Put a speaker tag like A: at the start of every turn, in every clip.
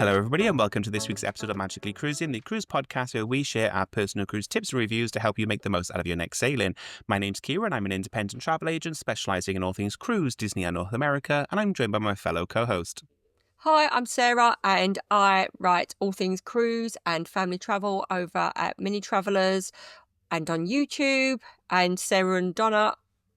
A: Hello, everybody, and welcome to this week's episode of Magically Cruising, the cruise podcast where we share our personal cruise tips and reviews to help you make the most out of your next sailing. My name's Kira, and I'm an independent travel agent specialising in all things cruise, Disney, and North America, and I'm joined by my fellow co-host.
B: Hi, I'm Sarah, and I write all things cruise and family travel over at Mini Travellers and on YouTube, and Sarah and Donna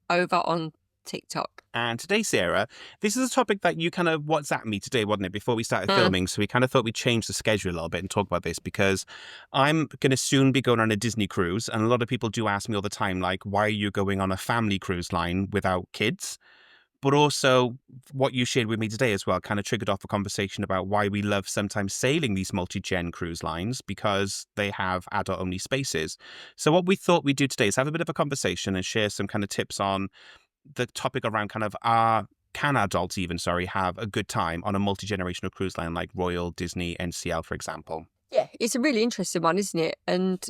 B: over on TikTok.
A: And today, Sarah, this is a topic that you kind of WhatsApped me today, wasn't it, before we started filming? So we kind of thought we'd change the schedule a little bit and talk about this because I'm going to soon be going on a Disney cruise. And a lot of people do ask me all the time, like, why are you going on a family cruise line without kids? But also what you shared with me today as well kind of triggered off a conversation about why we love sometimes sailing these multi-gen cruise lines because they have adult-only spaces. So what we thought we'd do today is have a bit of a conversation and share some kind of tips on the topic around kind of can adults even, have a good time on a multi-generational cruise line like Royal, Disney, NCL, for example.
B: Yeah, it's a really interesting one, isn't it? And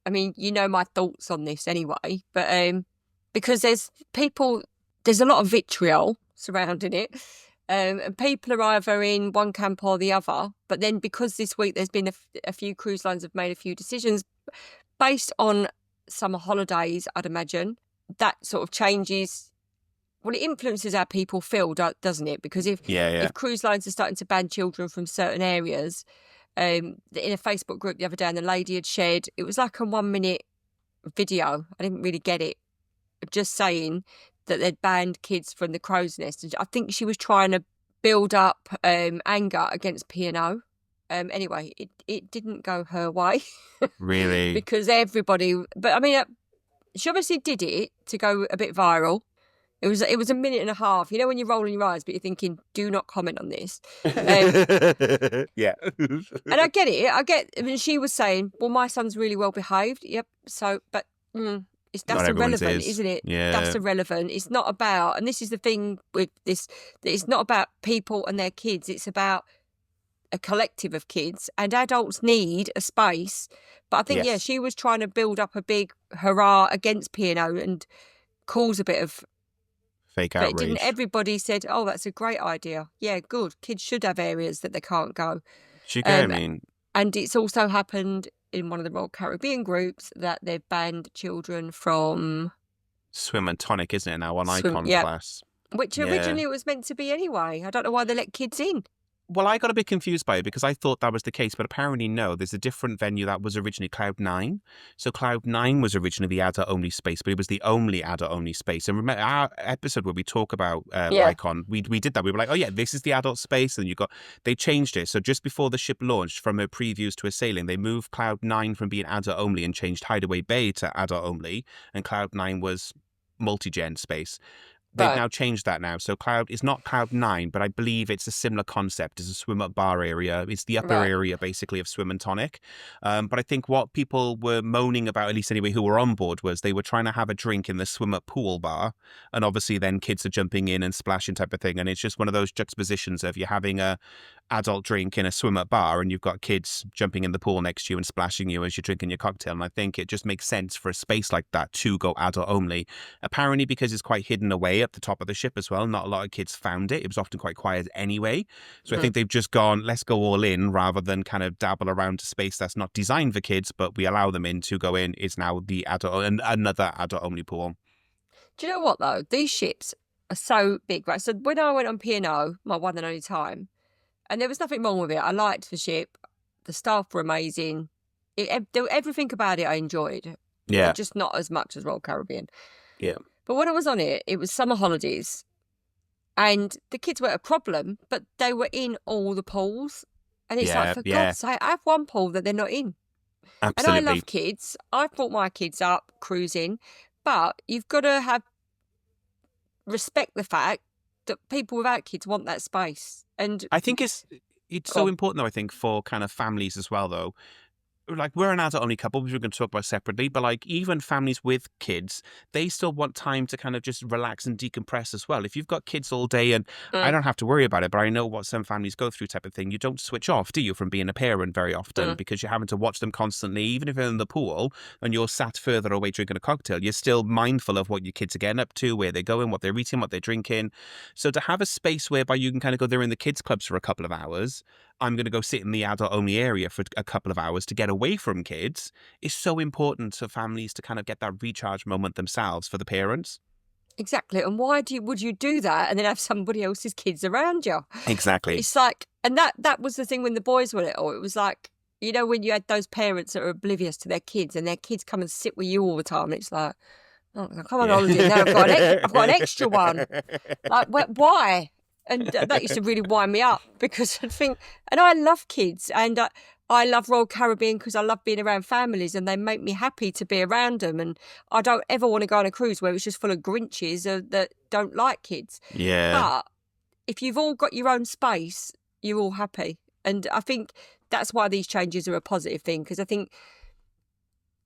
B: I mean, you know my thoughts on this anyway, but because there's a lot of vitriol surrounding it, and people are either in one camp or the other. But then because this week there's been a few cruise lines have made a few decisions based on summer holidays, I'd imagine, that sort of changes. Well, it influences how people feel, doesn't it? Because if cruise lines are starting to ban children from certain areas, in a Facebook group the other day, and the lady had shared, it was like a 1 minute video. I didn't really get it. Just saying that they'd banned kids from the crow's nest. And I think she was trying to build up anger against P&O. Anyway, it didn't go her way.
A: Really?
B: Because everybody... But I mean, she obviously did it to go a bit viral. It was a minute and a half. You know when you're rolling your eyes, but you're thinking, do not comment on this.
A: Yeah.
B: And I get it. I mean, she was saying, well, my son's really well behaved. Yep. So, but... that's irrelevant, isn't it?
A: Yeah.
B: That's irrelevant. It's not about, and this is the thing with this, that it's not about people and their kids. It's about a collective of kids, and adults need a space. But I think, she was trying to build up a big hurrah against P&O and cause a bit of
A: fake outrage.
B: But didn't everybody said, oh, that's a great idea. Yeah, good. Kids should have areas that they can't go. And it's also happened in one of the Royal Caribbean groups that they've banned children from...
A: Swim and tonic, isn't it now, on Icon class?
B: Which originally it was meant to be anyway. I don't know why they let kids in.
A: Well, I got a bit confused by it because I thought that was the case, but apparently no. There's a different venue that was originally Cloud 9. So Cloud 9 was originally the adult-only space, but it was the only adult-only space. And remember our episode where we talk about Icon, we did that. We were like, oh yeah, this is the adult space. And they changed it. So just before the ship launched from a previews to a sailing, they moved Cloud 9 from being adult-only and changed Hideaway Bay to adult-only. And Cloud 9 was multi-gen space. They've now changed that now. So Cloud is not Cloud 9, but I believe it's a similar concept. It's a swim up bar area. It's the upper area, basically, of Swim and Tonic. But I think what people were moaning about, at least anyway, who were on board, was they were trying to have a drink in the swim up pool bar. And obviously then kids are jumping in and splashing type of thing. And it's just one of those juxtapositions of you're having a adult drink in a swim up bar and you've got kids jumping in the pool next to you and splashing you as you're drinking your cocktail. And I think it just makes sense for a space like that to go adult only. Apparently because it's quite hidden away at the top of the ship as well. Not a lot of kids found it. It was often quite quiet anyway. So I think they've just gone, let's go all in rather than kind of dabble around a space that's not designed for kids, but we allow them in to go in. It's now the adult and another adult only pool.
B: Do you know what though? These ships are so big, right? So when I went on P&O, my one and only time, and there was nothing wrong with it. I liked the ship. The staff were amazing. Everything about it I enjoyed.
A: Yeah.
B: But just not as much as Royal Caribbean.
A: Yeah.
B: But when I was on it, it was summer holidays. And the kids weren't a problem, but they were in all the pools. And it's like, for God's sake, I have one pool that they're not in.
A: Absolutely.
B: And I love kids. I've brought my kids up cruising. But you've got to respect the fact that people without kids want that space. And
A: I think it's so important, though, I think, for kind of families as well, though. Like, we're an adult-only couple, which we're going to talk about separately, but, like, even families with kids, they still want time to kind of just relax and decompress as well. If you've got kids all day, and I don't have to worry about it, but I know what some families go through type of thing, you don't switch off, do you, from being a parent very often, because you're having to watch them constantly. Even if you're in the pool and you're sat further away drinking a cocktail, you're still mindful of what your kids are getting up to, where they're going, what they're eating, what they're drinking. So to have a space whereby you can kind of go there in the kids' clubs for a couple of hours, I'm going to go sit in the adult only area for a couple of hours to get away from kids is so important for families to kind of get that recharge moment themselves for the parents.
B: Exactly. And why would you do that and then have somebody else's kids around you?
A: Exactly.
B: It's like, and that was the thing when the boys were little. It was like, you know, when you had those parents that are oblivious to their kids and their kids come and sit with you all the time. It's like, oh, come on holiday now. I've got an extra one. Like, why? And that used to really wind me up because I think, and I love kids and I love Royal Caribbean because I love being around families and they make me happy to be around them. And I don't ever want to go on a cruise where it's just full of Grinches that don't like kids.
A: Yeah.
B: But if you've all got your own space, you're all happy. And I think that's why these changes are a positive thing, because I think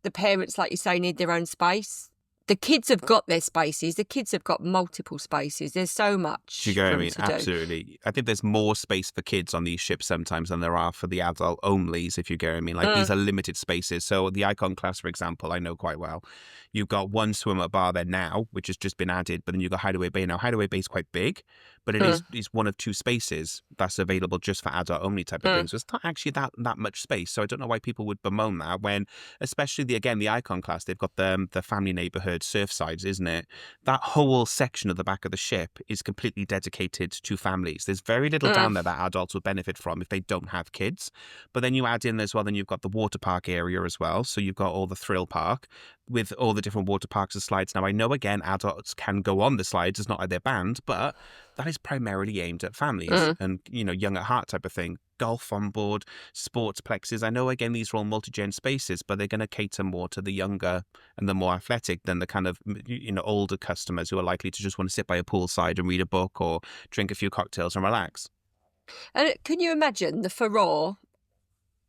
B: the parents, like you say, need their own space. The kids have got their spaces. The kids have got multiple spaces. There's so much.
A: Do you get what I mean?
B: to do.
A: Absolutely. I think there's more space for kids on these ships sometimes than there are for the adult onlys, if you get what I mean. Like these are limited spaces. So the Icon class, for example, I know quite well. You've got one swimmer bar there now, which has just been added, but then you've got Hideaway Bay. Now, Hideaway Bay is quite big, but it is one of two spaces that's available just for adult only type of things. So it's not actually that much space. So I don't know why people would bemoan that when, especially the Icon class, they've got the family neighborhood surf sides, isn't it? That whole section of the back of the ship is completely dedicated to families. There's very little down there that adults will benefit from if they don't have kids. But then you add in as well, then you've got the water park area as well. So you've got all the thrill park with all the different water parks and slides. Now, I know, again, adults can go on the slides. It's not like they're banned, but that is primarily aimed at families and, you know, young at heart type of thing. Golf on board, sports plexes. I know, again, these are all multi-gen spaces, but they're going to cater more to the younger and the more athletic than the kind of, you know, older customers who are likely to just want to sit by a poolside and read a book or drink a few cocktails and relax.
B: And can you imagine the furore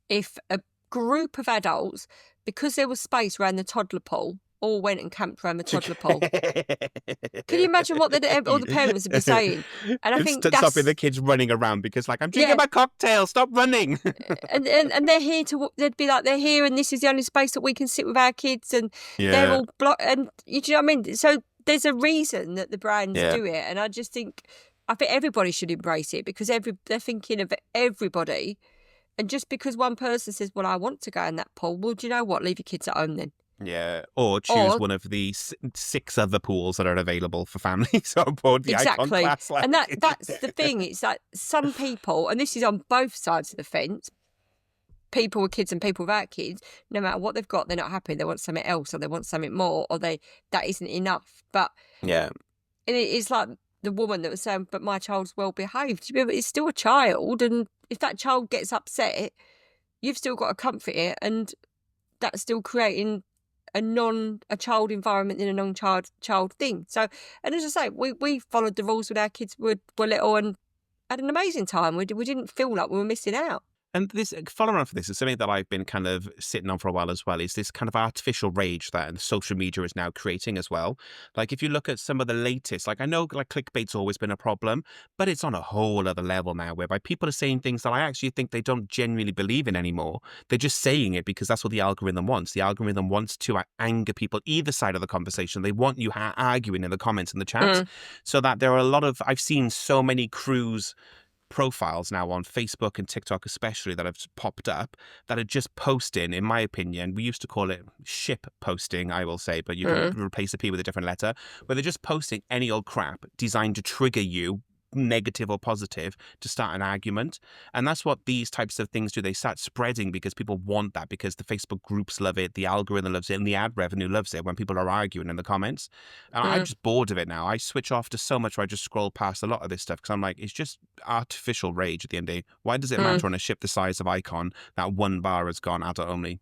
B: if a group of adults, because there was space around the toddler pool, all went and camped around the toddler pool? Can you imagine what all the parents would be saying? And I think that's
A: stopping the kids running around because, like, I'm drinking my cocktail, stop running.
B: and they're here they'd be like, they're here and this is the only space that we can sit with our kids, and they're all blocked. And you know what I mean? So there's a reason that the brands do it, and I think everybody should embrace it because they're thinking of everybody. And just because one person says, well, I want to go in that pool, well, do you know what? Leave your kids at home then.
A: Yeah, or choose one of the 6 other pools that are available for families on board the Icon class.
B: And that's the thing. It's like some people, and this is on both sides of the fence, people with kids and people without kids, no matter what they've got, they're not happy. They want something else or they want something more or that isn't enough. But
A: yeah,
B: and it's like the woman that was saying, but my child's well behaved. It's still a child, and if that child gets upset, you've still got to comfort it, and that's still creating a child environment in a non-child thing. So, and as I say, we followed the rules when our kids were little and had an amazing time. We didn't feel like we were missing out.
A: And this, following on from this, is something that I've been kind of sitting on for a while as well, is this kind of artificial rage that social media is now creating as well. Like, if you look at some of the latest, like, I know, like, clickbait's always been a problem, but it's on a whole other level now, whereby people are saying things that I actually think they don't genuinely believe in anymore. They're just saying it because that's what the algorithm wants. The algorithm wants to anger people either side of the conversation. They want you arguing in the comments and the chats. So that there are I've seen so many cruise profiles now on Facebook and TikTok especially that have popped up that are just posting, in my opinion, we used to call it ship posting, I will say, but you can replace the P with a different letter, where they're just posting any old crap designed to trigger you, negative or positive, to start an argument. And that's what these types of things do. They start spreading because people want that, because the Facebook groups love it, the algorithm loves it, and the ad revenue loves it when people are arguing in the comments. And I'm just bored of it now. I switch off to so much where I just scroll past a lot of this stuff because I'm like, it's just artificial rage at the end of the day. Why does it matter on a ship the size of Icon that one bar has gone adult only?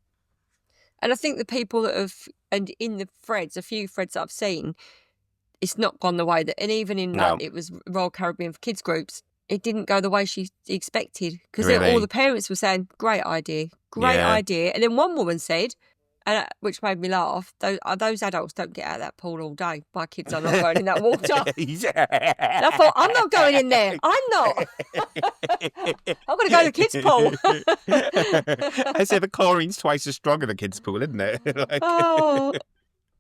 B: And I think the people that have, and in the threads, a few threads that I've seen, it's not gone the way that, and even in it was Royal Caribbean for kids groups, it didn't go the way she expected, because all the parents were saying, great idea. And then one woman said, and which made me laugh, those adults don't get out of that pool all day. My kids are not going in that water. And I thought, I'm not going in there. I'm not. I'm going to go to the kids' pool.
A: I say the chlorine's twice as strong in the kids' pool, isn't it?
B: Oh.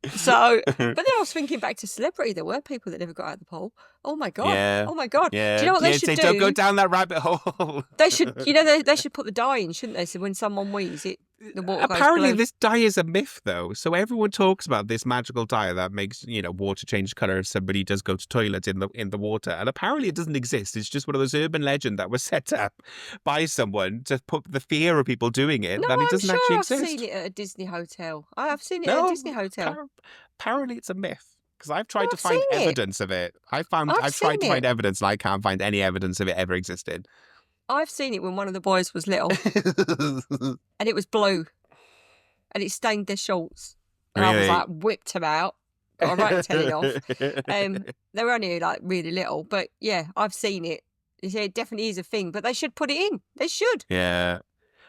B: So, but then I was thinking back to celebrity. There were people that never got out of the pool. Oh my god!
A: Yeah.
B: Oh my god! Do
A: Yeah.
B: you know what they
A: Yeah.
B: should
A: Say, don't go
B: do?
A: down that rabbit hole.
B: They should, they should put the dye in, shouldn't they? So when someone wheezes, the water goes
A: Apparently,
B: blue.
A: this dye is a myth, though. So everyone talks about this magical dye that makes water change color if somebody does go to toilet in the water, and apparently it doesn't exist. It's just one of those urban legends that was set up by someone to put the fear of people doing it
B: No,
A: that it
B: I'm
A: doesn't actually
B: sure I've seen
A: exist.
B: it at a Disney hotel. I have seen it at a
A: No,
B: Disney hotel.
A: apparently it's a myth. Because I've
B: No,
A: tried to
B: I've
A: find
B: seen it.
A: evidence of it.
B: I've
A: I've tried
B: seen
A: to find
B: it.
A: evidence, and I can't find any evidence of it ever existed.
B: I've seen it when one of the boys was little, and it was blue, and it stained their shorts. And I was
A: Really?
B: like, whipped them out, got a right telling off. They were only like really little, but yeah, I've seen it. It definitely is a thing, but they should put it in. They should.
A: Yeah.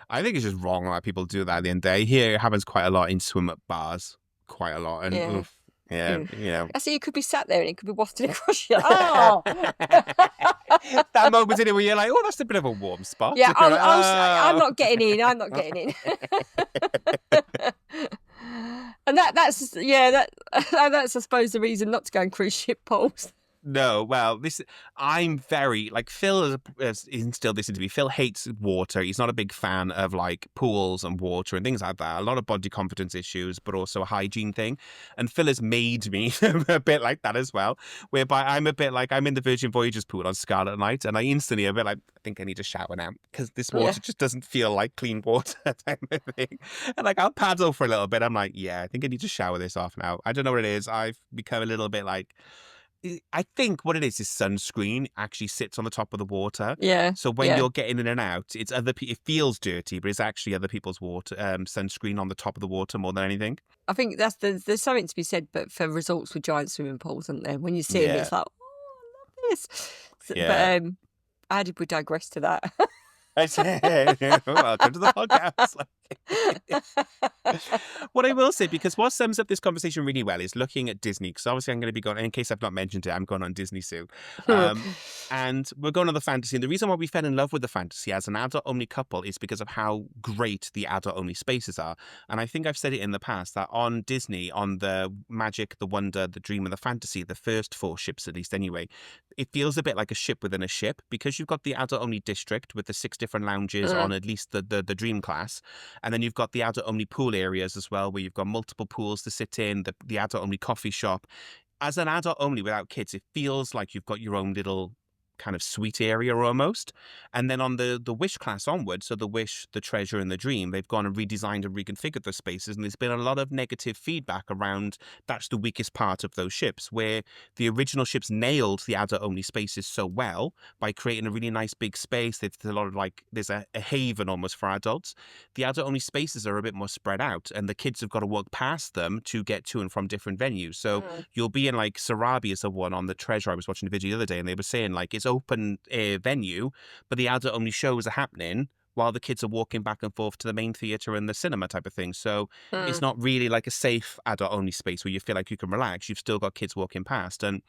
A: I think it's just wrong that people do that at the end of the day. Here, it happens quite a lot in swim up bars. Quite a lot. And,
B: Yeah.
A: oof, yeah,
B: Ew. I see you could be sat there and it could be wafted across your.
A: That moment in it where you're like, oh, that's a bit of a warm spot.
B: Yeah,
A: You're like,
B: I'm
A: "Oh."
B: not getting in. I'm not getting in. And that's I suppose the reason not to go on cruise ship poles.
A: No, well, I'm very, like, Phil has instilled this into me. Phil hates water. He's not a big fan of, like, pools and water and things like that. A lot of body confidence issues, but also a hygiene thing. And Phil has made me a bit like that as well, whereby I'm a bit like, I'm in the Virgin Voyages pool on Scarlet Night, and I instantly a bit like, I think I need to shower now, because this water just doesn't feel like clean water type of thing. And, like, I'll paddle for a little bit. I'm like, yeah, I think I need to shower this off now. I don't know what it is. I've become a little bit like, I think what it is sunscreen actually sits on the top of the water.
B: Yeah.
A: So when you're getting in and out, it's it feels dirty, but it's actually other people's water, sunscreen on the top of the water more than anything.
B: I think there's something to be said, but for resorts with giant swimming pools, isn't there? When you see them, it's like, oh, I love this.
A: Yeah.
B: But how did we digress to that?
A: Welcome to the podcast. What I will say, because what sums up this conversation really well is looking at Disney, because obviously I'm going to be going, in case I've not mentioned it, I'm going on Disney soon. And we're going on the fantasy. And the reason why we fell in love with the fantasy as an adult-only couple is because of how great the adult-only spaces are. And I think I've said it in the past that on Disney, on the Magic, the Wonder, the Dream, and the Fantasy, the first 4 ships at least anyway, it feels a bit like a ship within a ship, because you've got the adult-only district with the 6 different lounges on at least the Dream class. And then you've got the adult-only pool areas as well, where you've got multiple pools to sit in, the adult-only coffee shop. As an adult-only without kids, it feels like you've got your own little kind of suite area almost. And then on the Wish class onwards, so the Wish, the Treasure, and the Dream, they've gone and redesigned and reconfigured the spaces, and there's been a lot of negative feedback around that's the weakest part of those ships, where the original ships nailed the adult-only spaces so well by creating a really nice big space. There's a lot of, like, there's a haven almost for adults. The adult-only spaces are a bit more spread out, and the kids have got to walk past them to get to and from different venues. So you'll be in, like, Sarabi is the one on the Treasure. I was watching a video the other day, and they were saying, like, it's open air venue, but the adult only shows are happening while the kids are walking back and forth to the main theatre and the cinema type of thing. So it's not really like a safe adult only space where you feel like you can relax. You've still got kids walking past. And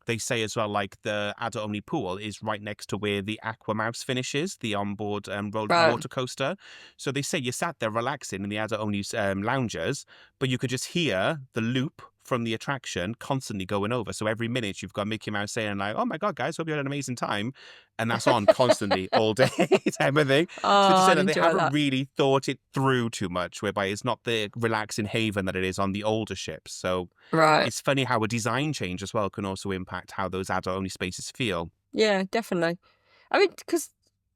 A: they say as well, like, the adult only pool is right next to where the Aqua Mouse finishes, the onboard water coaster. So they say you sat there relaxing in the adult only loungers, but you could just hear the loop from the attraction constantly going over. So every minute you've got Mickey Mouse saying, like, oh my God, guys, hope you had an amazing time. And that's on constantly all day type of thing. So to say that they haven't really thought it through too much, whereby it's not the relaxing haven that it is on the older ships. So it's funny how a design change as well can also impact how those adult-only spaces feel.
B: Yeah, definitely. I mean, because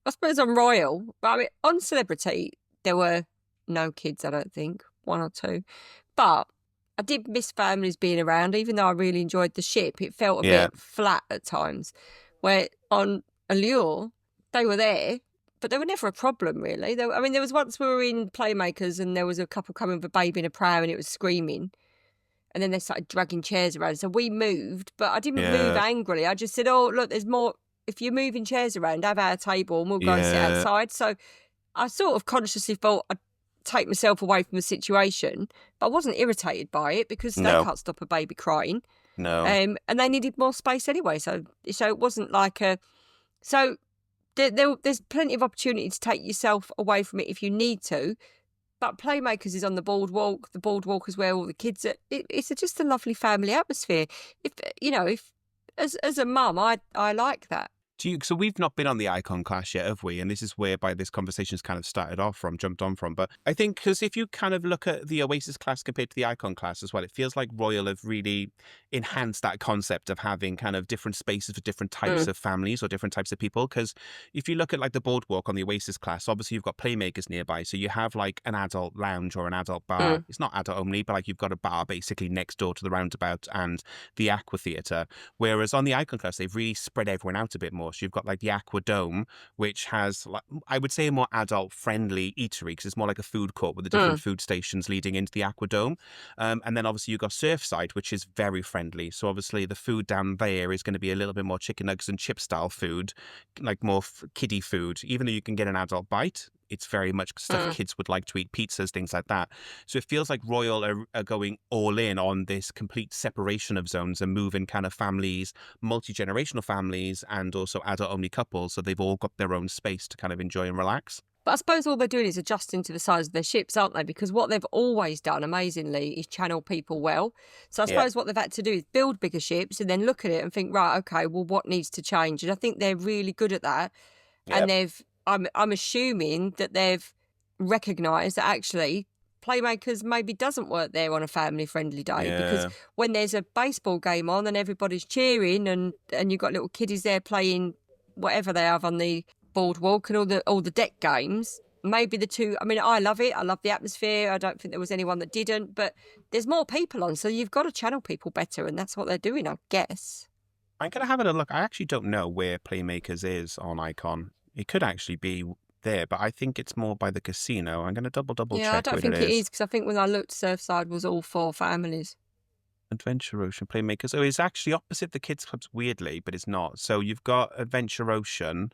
B: I suppose on Royal, but I mean, on Celebrity, there were no kids, I don't think, 1 or 2. But I did miss families being around, even though I really enjoyed the ship. It felt a bit flat at times. Where on Allure, they were there, but they were never a problem, really. I mean, there was once we were in Playmakers and there was a couple coming with a baby in a pram and it was screaming. And then they started dragging chairs around. So we moved, but I didn't move angrily. I just said, oh, look, there's more. If you're moving chairs around, have our table and we'll go and sit outside. So I sort of consciously thought I'd take myself away from the situation, but I wasn't irritated by it because they can't stop a baby crying.
A: No.
B: And they needed more space anyway. So it wasn't like a... So there's plenty of opportunity to take yourself away from it if you need to. But Playmakers is on the boardwalk. The boardwalk is where all the kids are. It's just a lovely family atmosphere. If as a mum, I like that.
A: So we've not been on the icon class yet, have we? And this is where by this conversation's kind of started off from, jumped on from. But I think because if you kind of look at the Oasis class compared to the icon class as well, it feels like Royal have really enhanced that concept of having kind of different spaces for different types
B: Mm,
A: of families or different types of people. Because if you look at like the boardwalk on the Oasis class, obviously you've got playmakers nearby. So you have like an adult lounge or an adult bar.
B: mm,
A: It's not adult only, but like you've got a bar basically next door to the roundabout and the Aqua Theatre. Whereas on the Icon Class, they've really spread everyone out a bit more. So you've got like the Aqua Dome, which has, like, I would say, a more adult-friendly eatery because it's more like a food court with the different
B: mm.
A: food stations leading into the Aqua Dome. And then obviously you've got Surfside, which is very friendly. So obviously the food down there is going to be a little bit more chicken nuggets and chip style food, like more kiddie food. Even though you can get an adult bite, it's very much stuff
B: Mm.
A: kids would like to eat, pizzas, things like that. So it feels like Royal are going all in on this complete separation of zones and moving kind of families, multi-generational families, and also adult-only couples. So they've all got their own space to kind of enjoy and relax.
B: But I suppose all they're doing is adjusting to the size of their ships, aren't they? Because what they've always done amazingly is channel people well. So I
A: Yeah.
B: suppose what they've had to do is build bigger ships and then look at it and think, right, okay, well, what needs to change? And I think they're really good at that.
A: Yeah.
B: And I'm assuming that they've recognised that actually Playmakers maybe doesn't work there on a family friendly day, because
A: Yeah.
B: when there's a baseball game on and everybody's cheering and you've got little kiddies there playing whatever they have on the boardwalk and all the deck games, maybe the two, I mean, I love it, I love the atmosphere, I don't think there was anyone that didn't, but there's more people on, so you've got to channel people better, and that's what they're doing, I guess.
A: I'm going to have a look. I actually don't know where Playmakers is on Icon. It could actually be there, but I think it's more by the casino. I'm going to double
B: Yeah, I
A: check
B: don't
A: where it
B: think it
A: is.
B: is, because I think when I looked, Surfside was all four families.
A: Adventure Ocean Playmakers. Oh, it's actually opposite the kids clubs, weirdly, but it's not. So you've got Adventure Ocean.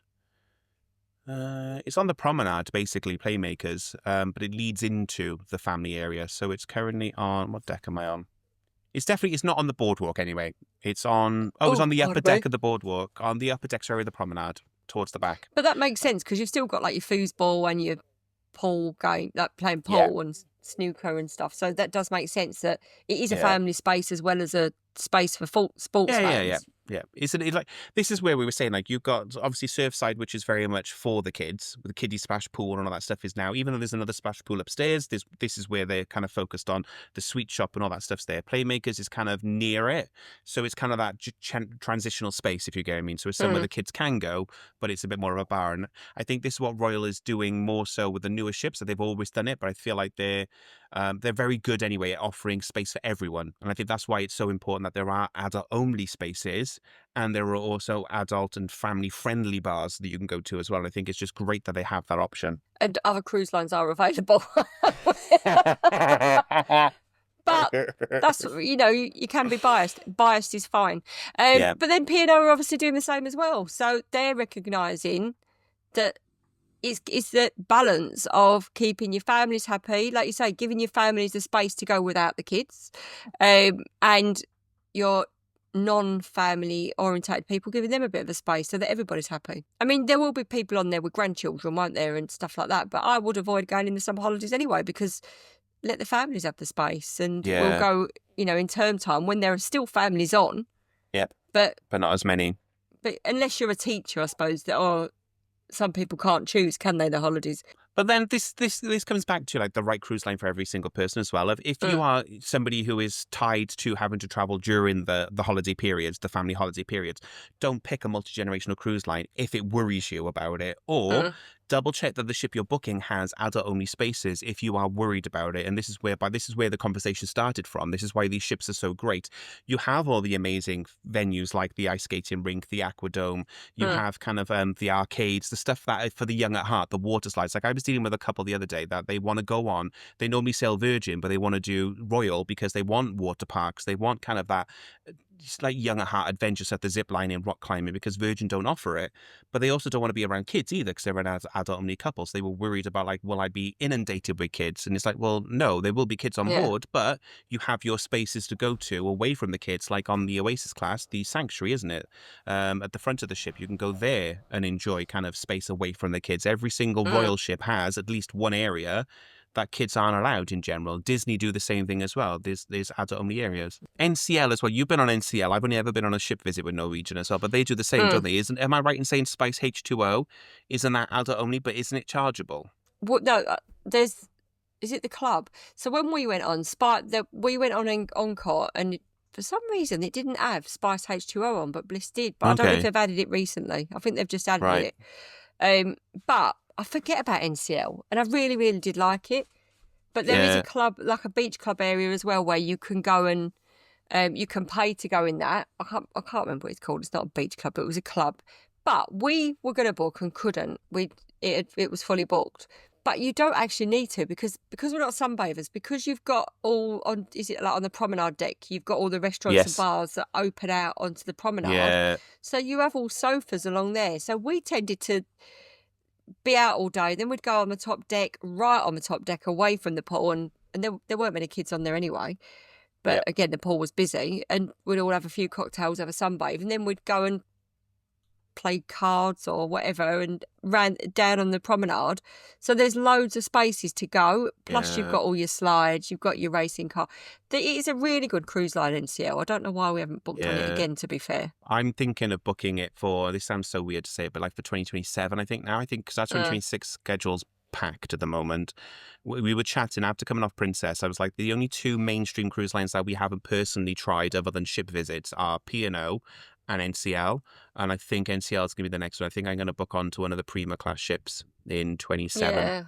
A: It's on the promenade, basically, Playmakers, but it leads into the family area. So it's currently on, what deck am I on? It's not on the boardwalk anyway. It's on, it's
B: Oh,
A: on the upper
B: pardon me.
A: deck of the boardwalk, on the upper deck, sorry, of the promenade, towards the back.
B: But that makes sense, because you've still got like your foosball and your pool game, like playing
A: Yeah.
B: pool and snooker and stuff. So that does make sense that it is a
A: Yeah.
B: family space as well as a space for sports
A: Yeah.
B: fans.
A: Isn't it like this is where we were saying, like, you've got obviously Surfside, which is very much for the kids, with the kiddie splash pool and all that stuff is now, even though there's another splash pool upstairs, this is where they're kind of focused on the sweet shop and all that stuff's there. Playmakers is kind of near it. So it's kind of that transitional space, if you get what I mean. So it's somewhere
B: Mm.
A: the kids can go, but it's a bit more of a bar. And I think this is what Royal is doing more so with the newer ships, that they've always done it, but I feel like they're very good anyway at offering space for everyone. And I think that's why it's so important that there are adult-only spaces and there are also adult and family-friendly bars that you can go to as well. I think it's just great that they have that option.
B: And other cruise lines are available. But that's, you can be biased. Biased is fine.
A: Yeah.
B: But then P&O are obviously doing the same as well. So they're recognising that it's the balance of keeping your families happy, like you say, giving your families the space to go without the kids, and your non-family orientated people, giving them a bit of a space so that everybody's happy. I mean, there will be people on there with grandchildren, won't there, and stuff like that, but I would avoid going in the summer holidays anyway, because let the families have the space, and we'll
A: Yeah.
B: go, in term time when there are still families on.
A: Yep.
B: But
A: Not as many.
B: unless you're a teacher, I suppose, that some people can't choose, can they, the holidays?
A: But then this comes back to like the right cruise line for every single person as well. If you are somebody who is tied to having to travel during the holiday periods, the family holiday periods, don't pick a multi-generational cruise line if it worries you about it, or double check that the ship you're booking has adult-only spaces if you are worried about it. And this is where the conversation started from. This is why these ships are so great. You have all the amazing venues like the ice skating rink, the Aquadome. You have kind of the arcades, the stuff that for the young at heart, the water slides. Like I was dealing with a couple the other day that they want to go on. They normally sail Virgin, but they want to do Royal because they want water parks. They want kind of that just like young at heart adventure stuff, the zip lining, rock climbing, because Virgin don't offer it. But they also don't want to be around kids either, because they're an adult-only couple. So they were worried about, like, will I be inundated with kids? And it's like, well, no, there will be kids on board, but you have your spaces to go to away from the kids, like on the Oasis class, the Sanctuary, isn't it? At the front of the ship, you can go there and enjoy kind of space away from the kids. Every single Royal ship has at least one area that kids aren't allowed in general. Disney do the same thing as well. There's adult-only areas. NCL as well. You've been on NCL. I've only ever been on a ship visit with Norwegian as well, but they do the same, don't they? Am I right in saying Spice H2O isn't that adult-only, but isn't it chargeable?
B: Well, no, is it the club? So when we went on we went on Encore, and for some reason it didn't have Spice H2O on, but Bliss did. But I don't know if
A: Okay,
B: they've added it recently. I think they've just added
A: right.
B: it. But I forget about NCL, and I really, really did like it. But there is a
A: Yeah,
B: club, like a beach club area as well, where you can go and you can pay to go in that. I can't remember what it's called. It's not a beach club, but it was a club. But we were going to book and couldn't. It was fully booked. But you don't actually need to because we're not sunbathers. Because you've got all on. Is it like on the promenade deck? You've got all the restaurants and
A: yes,
B: bars that open out onto the promenade.
A: yeah,
B: So you have all sofas along there. So we tended to be out all day. Then we'd go on the top deck, right on the top deck, away from the pool, and there weren't many kids on there anyway.
A: yeah.
B: But again, the pool was busy, and we'd all have a few cocktails, have a sunbathe, and then we'd go and play cards or whatever and ran down on the promenade. So there's loads of spaces to go. Plus, you've
A: Yeah.
B: got all your slides, you've got your racing car. It is a really good cruise line, NCL. I don't know why we haven't booked on it
A: Yeah.
B: again, to be fair.
A: I'm thinking of booking it for, this sounds so weird to say it, but like for 2027, I think now. I think because our
B: Uh,
A: 2026 schedule's packed at the moment. We were chatting after coming off Princess. I was like, the only two mainstream cruise lines that we haven't personally tried other than ship visits are P&O and NCL. And I think NCL is going to be the next one. I think I'm going to book on to one of the Prima class ships in 27.
B: yeah,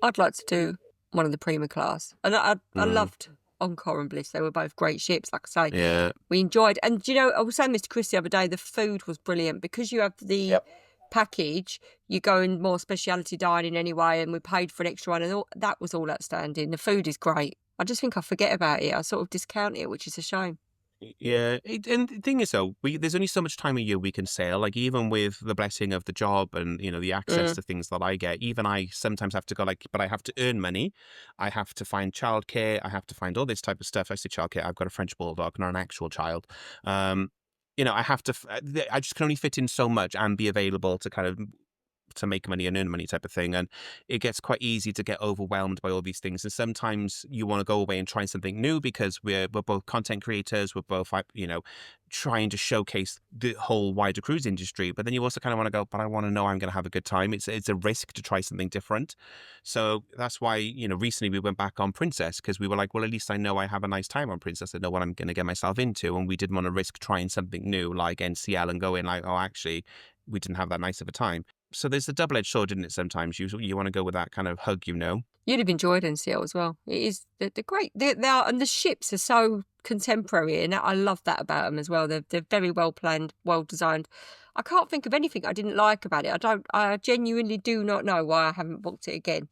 B: I'd like to do one of the Prima class. And I
A: Mm,
B: loved Encore and Bliss. They were both great ships, like I say.
A: yeah.
B: We enjoyed, and you know, I was saying this to Chris the other day, the food was brilliant because you have the
A: Yep.
B: package, you go in more speciality dining anyway, and we paid for an extra one, and that was all outstanding. The food is great. I just think I forget about it. I sort of discount it, which is a shame.
A: Yeah, and the thing is though, there's only so much time a year we can sail. Like even with the blessing of the job and the access
B: Mm.
A: to things that I get, even I sometimes have to go like, but I have to earn money. I have to find childcare. I have to find all this type of stuff. I say childcare. I've got a French bulldog, not an actual child. Um, I have to. I just can only fit in so much and be available to kind of to make money and earn money type of thing. And it gets quite easy to get overwhelmed by all these things. And sometimes you want to go away and try something new because we're both content creators. We're both, trying to showcase the whole wider cruise industry. But then you also kind of want to go, but I want to know I'm going to have a good time. It's a risk to try something different. So that's why, recently we went back on Princess because we were like, well, at least I know I have a nice time on Princess. I know what I'm going to get myself into. And we didn't want to risk trying something new like NCL and go in like, oh, actually, we didn't have that nice of a time. So there's a double-edged sword, isn't it? Sometimes you want to go with that kind of hug,
B: You'd have enjoyed NCL as well. It is they're great. They are, and the ships are so contemporary, and I love that about them as well. They're very well planned, well designed. I can't think of anything I didn't like about it. I genuinely do not know why I haven't booked it again.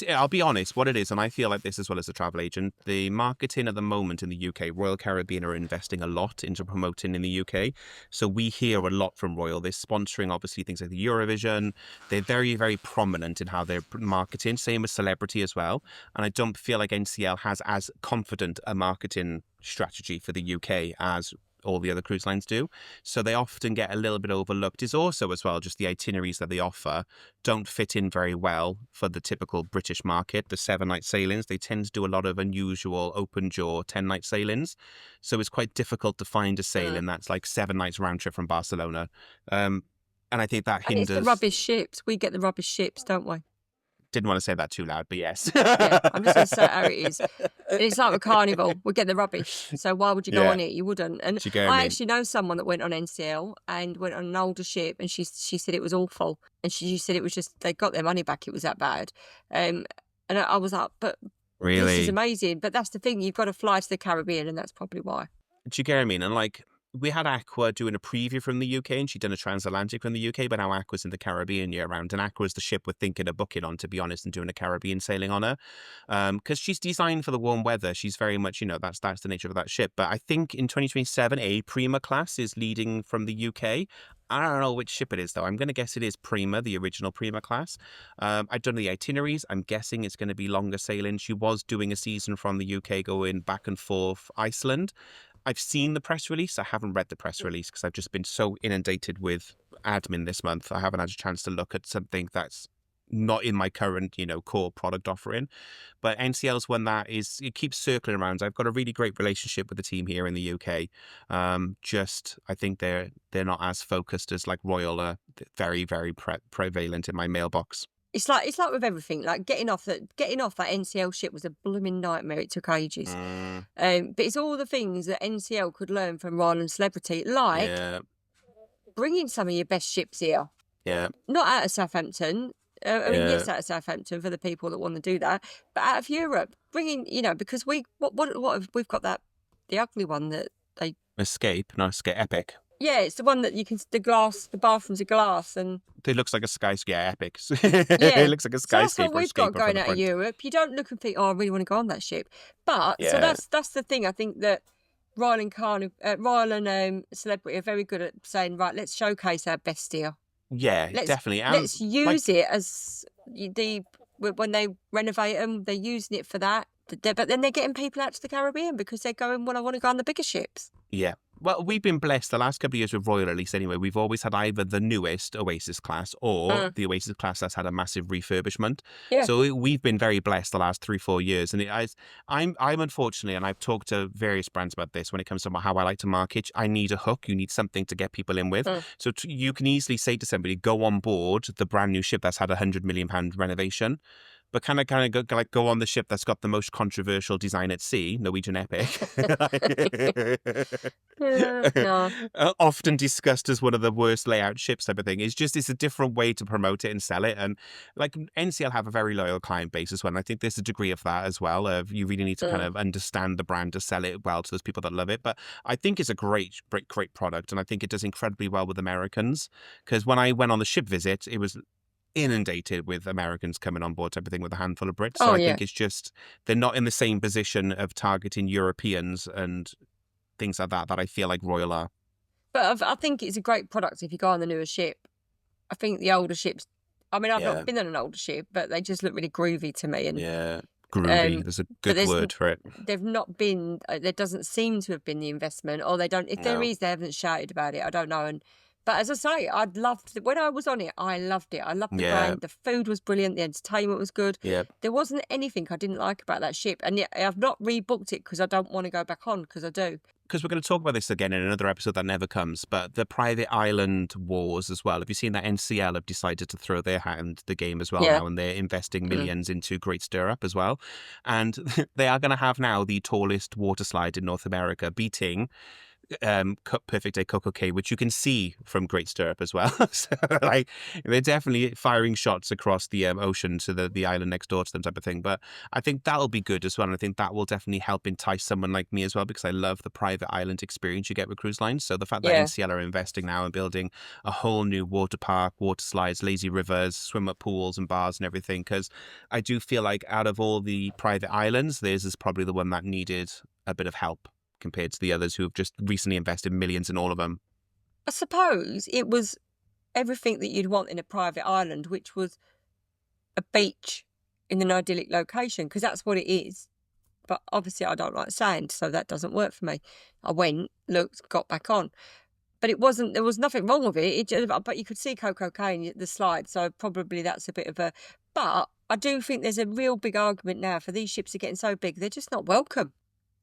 A: I'll be honest, what it is, and I feel like this as well as a travel agent, the marketing at the moment in the UK, Royal Caribbean are investing a lot into promoting in the UK. So we hear a lot from Royal. They're sponsoring, obviously, things like the Eurovision. They're very, very prominent in how they're marketing, same with celebrity as well. And I don't feel like NCL has as confident a marketing strategy for the UK as all the other cruise lines do. So they often get a little bit overlooked. Is also as well just the itineraries that they offer don't fit in very well for the typical British market. The 7-night sailings, they tend to do a lot of unusual open jaw 10-night sailings. So it's quite difficult to find a sailing that's like 7 nights round trip from Barcelona. And I think that
B: And it's the
A: hinders.
B: rubbish ships. We get the rubbish ships, don't we?
A: Didn't want to say that too loud, but yes.
B: Yeah, I'm just going to say it how it is. And it's like a carnival. We get the rubbish. So why would you go
A: Yeah.
B: on it? You wouldn't. And
A: Do you get
B: I
A: me?
B: actually know someone that went on NCL and went on an older ship, and she said it was awful. And she said it was just, they got their money back. It was that bad. And I was like, but this is
A: Really?
B: amazing. But that's the thing. You've got to fly to the Caribbean, and that's probably why.
A: Do you get what I mean? And like, we had Aqua doing a preview from the UK and she'd done a transatlantic from the UK, but now Aqua's in the Caribbean year round. And Aqua's the ship we're thinking of booking on, to be honest, and doing a Caribbean sailing on her. Because she's designed for the warm weather. She's very much, that's the nature of that ship. But I think in 2027, a Prima class is leading from the UK. I don't know which ship it is, though. I'm going to guess it is Prima, the original Prima class. I don't know the itineraries. I'm guessing it's going to be longer sailing. She was doing a season from the UK going back and forth Iceland. I've seen the press release. I haven't read the press release because I've just been so inundated with admin this month. I haven't had a chance to look at something that's not in my current, core product offering. But NCL is one that it keeps circling around. I've got a really great relationship with the team here in the UK. I think they're not as focused as like Royal are. Very, very prevalent in my mailbox.
B: It's like with everything. Like getting off that NCL ship was a blooming nightmare. It took ages.
A: Mm,
B: But it's all the things that NCL could learn from Royal and Celebrity, like
A: yeah,
B: bringing some of your best ships here.
A: yeah,
B: Not out of Southampton. I mean,
A: yeah.
B: yes, out of Southampton for the people that want to do that, but out of Europe, bringing, because we've got the ugly one that they.
A: Escape, not Escape, Epic.
B: Yeah, it's the one that you can, the bathrooms are glass and.
A: It looks like a skyscraper. Yeah, Epic.
B: Yeah.
A: It looks like a
B: So that's what
A: skyscraper
B: we've got
A: escaper for
B: going
A: the
B: out of
A: front.
B: Europe. You don't look and think, oh, I really want to go on that ship. But so
A: Yeah.
B: that's the thing. I think that Royal and Celebrity are very good at saying, right, let's showcase our best here.
A: Yeah, definitely.
B: Let's use it as when they renovate them, they're using it for that. But then they're getting people out to the Caribbean because they're going, well, I want to go on the bigger ships.
A: Yeah. Well, we've been blessed the last couple of years with Royal, at least anyway. We've always had either the newest Oasis class or the Oasis class that's had a massive refurbishment.
B: Yeah.
A: So we've been very blessed the last 3-4 years. And I'm unfortunately, and I've talked to various brands about this when it comes to how I like to market, I need a hook. You need something to get people in with. So you can easily say to somebody, go on board the brand new ship that's had £100 million renovation. But kind of go on the ship that's got the most controversial design at sea, Norwegian Epic.
B: No.
A: Often discussed as one of the worst layout ships type of thing. It's a different way to promote it and sell it. And like NCL have a very loyal client base as well. And I think there's a degree of that as well. You really need to kind of understand the brand to sell it well to those people that love it. But I think it's a great product. And I think it does incredibly well with Americans. Because when I went on the ship visit, it was inundated with Americans coming on board type of thing with a handful of Brits. So I think it's just, they're not in the same position of targeting Europeans and things like that I feel like Royal are.
B: But I think it's a great product if you go on the newer ship. I think the older ships, I mean, I've not been on an older ship, but they just look really groovy to me. And
A: groovy. There's a good word for it.
B: They've not been, there doesn't seem to have been the investment, or they don't, if there is, they haven't shouted about it. I don't know. But as I say, when I was on it, I loved it. I loved the brand. The food was brilliant. The entertainment was good.
A: Yeah.
B: There wasn't anything I didn't like about that ship. And yet I've not rebooked it because I don't want to go back on, because I do.
A: Because we're going to talk about this again in another episode that never comes, but the private island wars as well. Have you seen that NCL have decided to throw their hat into the game as well now, and they're investing millions into Great Stirrup as well. And they are going to have now the tallest water slide in North America, beating Perfect Day Coco Cay, which you can see from Great Stirrup as well. So like they're definitely firing shots across the ocean to the island next door to them type of thing. But I think that'll be good as well, and I think that will definitely help entice someone like me as well, because I love the private island experience you get with cruise lines. So the fact that NCL are investing now and building a whole new water park, water slides, lazy rivers, swim up pools and bars and everything, because I do feel like out of all the private islands, theirs is probably the one that needed a bit of help compared to the others who have just recently invested millions in all of them.
B: I suppose it was everything that you'd want in a private island, which was a beach in an idyllic location, because that's what it is. But obviously I don't like sand, so that doesn't work for me. I went, looked, got back on. But there was nothing wrong with it. But you could see Coco Cay in the slide, so probably that's a bit of a... But I do think there's a real big argument now for these ships are getting so big, they're just not welcome.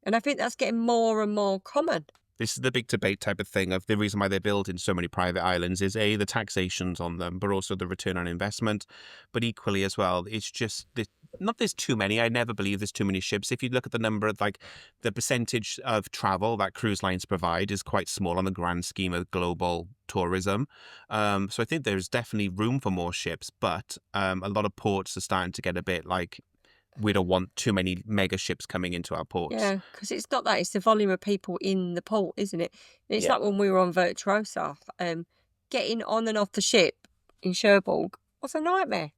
B: And I think that's getting more and more common.
A: This is the big debate type of thing of the reason why they're building so many private islands is the taxations on them, but also the return on investment. But equally as well, it's just not there's too many. I never believe there's too many ships. If you look at the number of the percentage of travel that cruise lines provide is quite small on the grand scheme of global tourism. So I think there's definitely room for more ships, but a lot of ports are starting to get a bit like, we don't want too many mega ships coming into our ports.
B: Yeah, because it's not that, it's the volume of people in the port, isn't it? And it's like when we were on Virtuosa, getting on and off the ship in Cherbourg was a nightmare.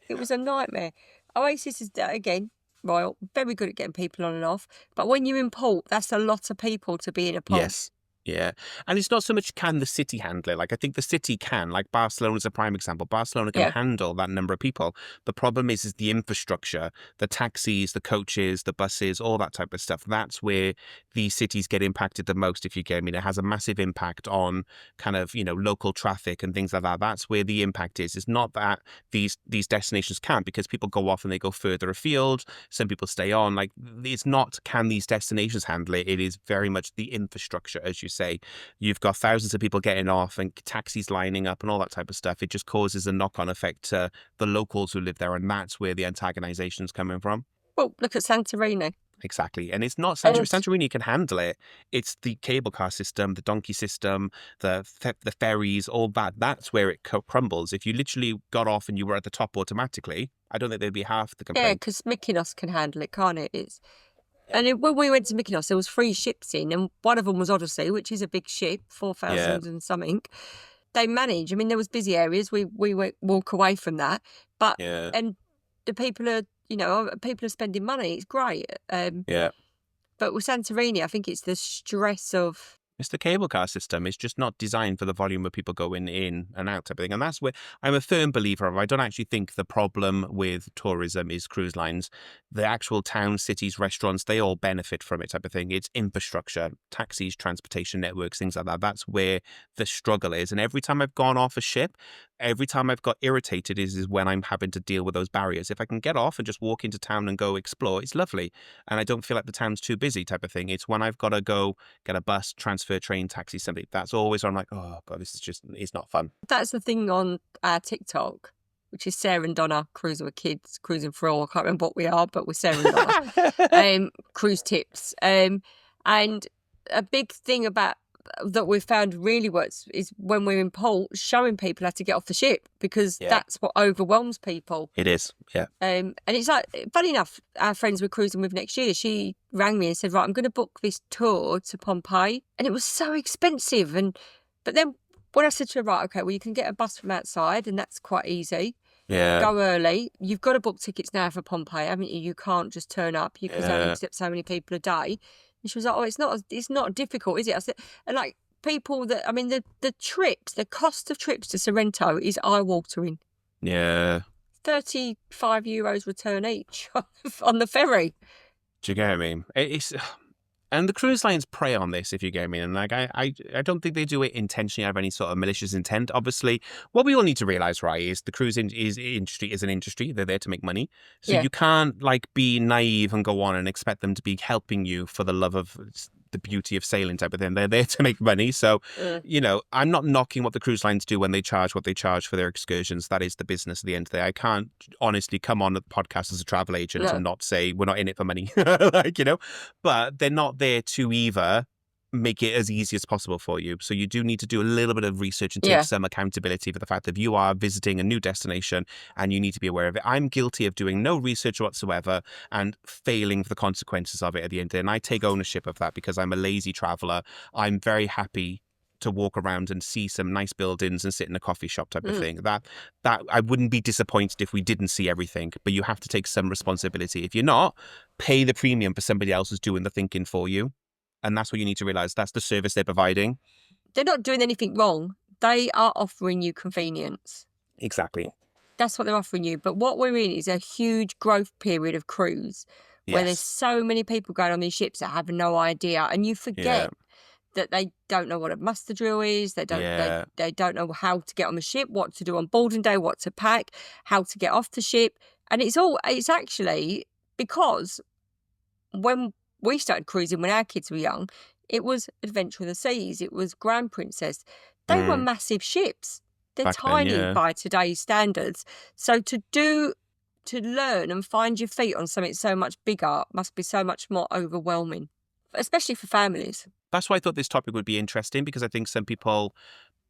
B: It was a nightmare. Oasis is, again, Royal, very good at getting people on and off. But when you're in port, that's a lot of people to be in a port.
A: Yes. Yeah. And it's not so much can the city handle it. Like, I think the city can, like Barcelona's a prime example. Barcelona can
B: Yeah.
A: handle that number of people. The problem is the infrastructure, the taxis, the coaches, the buses, all that type of stuff. That's where these cities get impacted the most, if you get me. It has a massive impact on kind of, local traffic and things like that. That's where the impact is. It's not that these destinations can't, because people go off and they go further afield. Some people stay on. Like, it's not can these destinations handle it. It is very much the infrastructure, as you say. You've got thousands of people getting off and taxis lining up and all that type of stuff. It just causes a knock-on effect to the locals who live there, and that's where the antagonization is coming from.
B: Well, look at Santorini.
A: Exactly. And it's not
B: And
A: Santorini can handle it. It's the cable car system, the donkey system, the ferries, all that. That's where it crumbles. If you literally got off and you were at the top automatically, I don't think there'd be half the
B: yeah,
A: complaint.
B: because Mykonos can handle it, can't it? When we went to Mykonos, there was 3 ships in, and one of them was Odyssey, which is a big ship, 4,000 and something. They manage. I mean, there was busy areas. We walk away from that, but
A: Yeah.
B: and the people are, people are spending money. It's great.
A: Yeah.
B: But with Santorini, I think it's the stress of.
A: It's the cable car system. It's just not designed for the volume of people going in and out type of thing. And that's where I'm a firm believer of. I don't actually think the problem with tourism is cruise lines. The actual towns, cities, restaurants, they all benefit from it type of thing. It's infrastructure, taxis, transportation networks, things like that. That's where the struggle is. And every time I've gone off a ship, every time I've got irritated is when I'm having to deal with those barriers. If I can get off and just walk into town and go explore, it's lovely. And I don't feel like the town's too busy type of thing. It's when I've got to go get a bus, transfer, train, taxi, something. That's always where I'm like, oh God, this is just, it's not fun.
B: That's the thing on our TikTok, which is Sarah and Donna cruising with kids, cruising for all. I can't remember what we are, but we're Sarah and Donna. Cruise tips. And a big thing about that we've found really works is when we're in port, showing people how to get off the ship, because that's what overwhelms people.
A: It is, yeah.
B: And it's like, funny enough, our friends we're cruising with next year, she rang me and said, right, I'm going to book this tour to Pompeii. And it was so expensive. But then when I said to her, right, okay, well, you can get a bus from outside and that's quite easy.
A: Yeah.
B: Go early. You've got to book tickets now for Pompeii, haven't you? You can't just turn up. You can only accept so many people a day. And she was like, oh, it's not difficult, is it? I said, and like people that, I mean, the trips, the cost of trips to Sorrento is eye-watering.
A: Yeah.
B: €35 return each on the ferry.
A: Do you get me? And the cruise lines prey on this, if you get me. And like, I don't think they do it intentionally out of any sort of malicious intent. Obviously, what we all need to realize, right, is the cruise industry is an industry. They're there to make money. So you can't like be naive and go on and expect them to be helping you for the love of the beauty of sailing type of thing. They're there to make money. So, I'm not knocking what the cruise lines do when they charge what they charge for their excursions. That is the business at the end of the day. I can't honestly come on the podcast as a travel agent and not say we're not in it for money, but they're not there to either make it as easy as possible for you. So you do need to do a little bit of research and take some accountability for the fact that you are visiting a new destination and you need to be aware of it. I'm guilty of doing no research whatsoever and failing for the consequences of it at the end of the day. And I take ownership of that because I'm a lazy traveler. I'm very happy to walk around and see some nice buildings and sit in a coffee shop type of thing. That I wouldn't be disappointed if we didn't see everything, but you have to take some responsibility. If you're not, pay the premium for somebody else who's doing the thinking for you. And that's what you need to realize. That's the service they're providing.
B: They're not doing anything wrong. They are offering you convenience.
A: Exactly.
B: That's what they're offering you. But what we're in is a huge growth period of cruise where there's so many people going on these ships that have no idea. And you forget that they don't know what a muster drill is. They don't they don't know how to get on the ship, what to do on boarding day, what to pack, how to get off the ship. And it's actually because when we started cruising when our kids were young, it was Adventure of the Seas, it was Grand Princess. They were massive ships. They're
A: Back
B: tiny
A: then,
B: by today's standards. So to learn and find your feet on something so much bigger must be so much more overwhelming, especially for families.
A: That's why I thought this topic would be interesting, because I think some people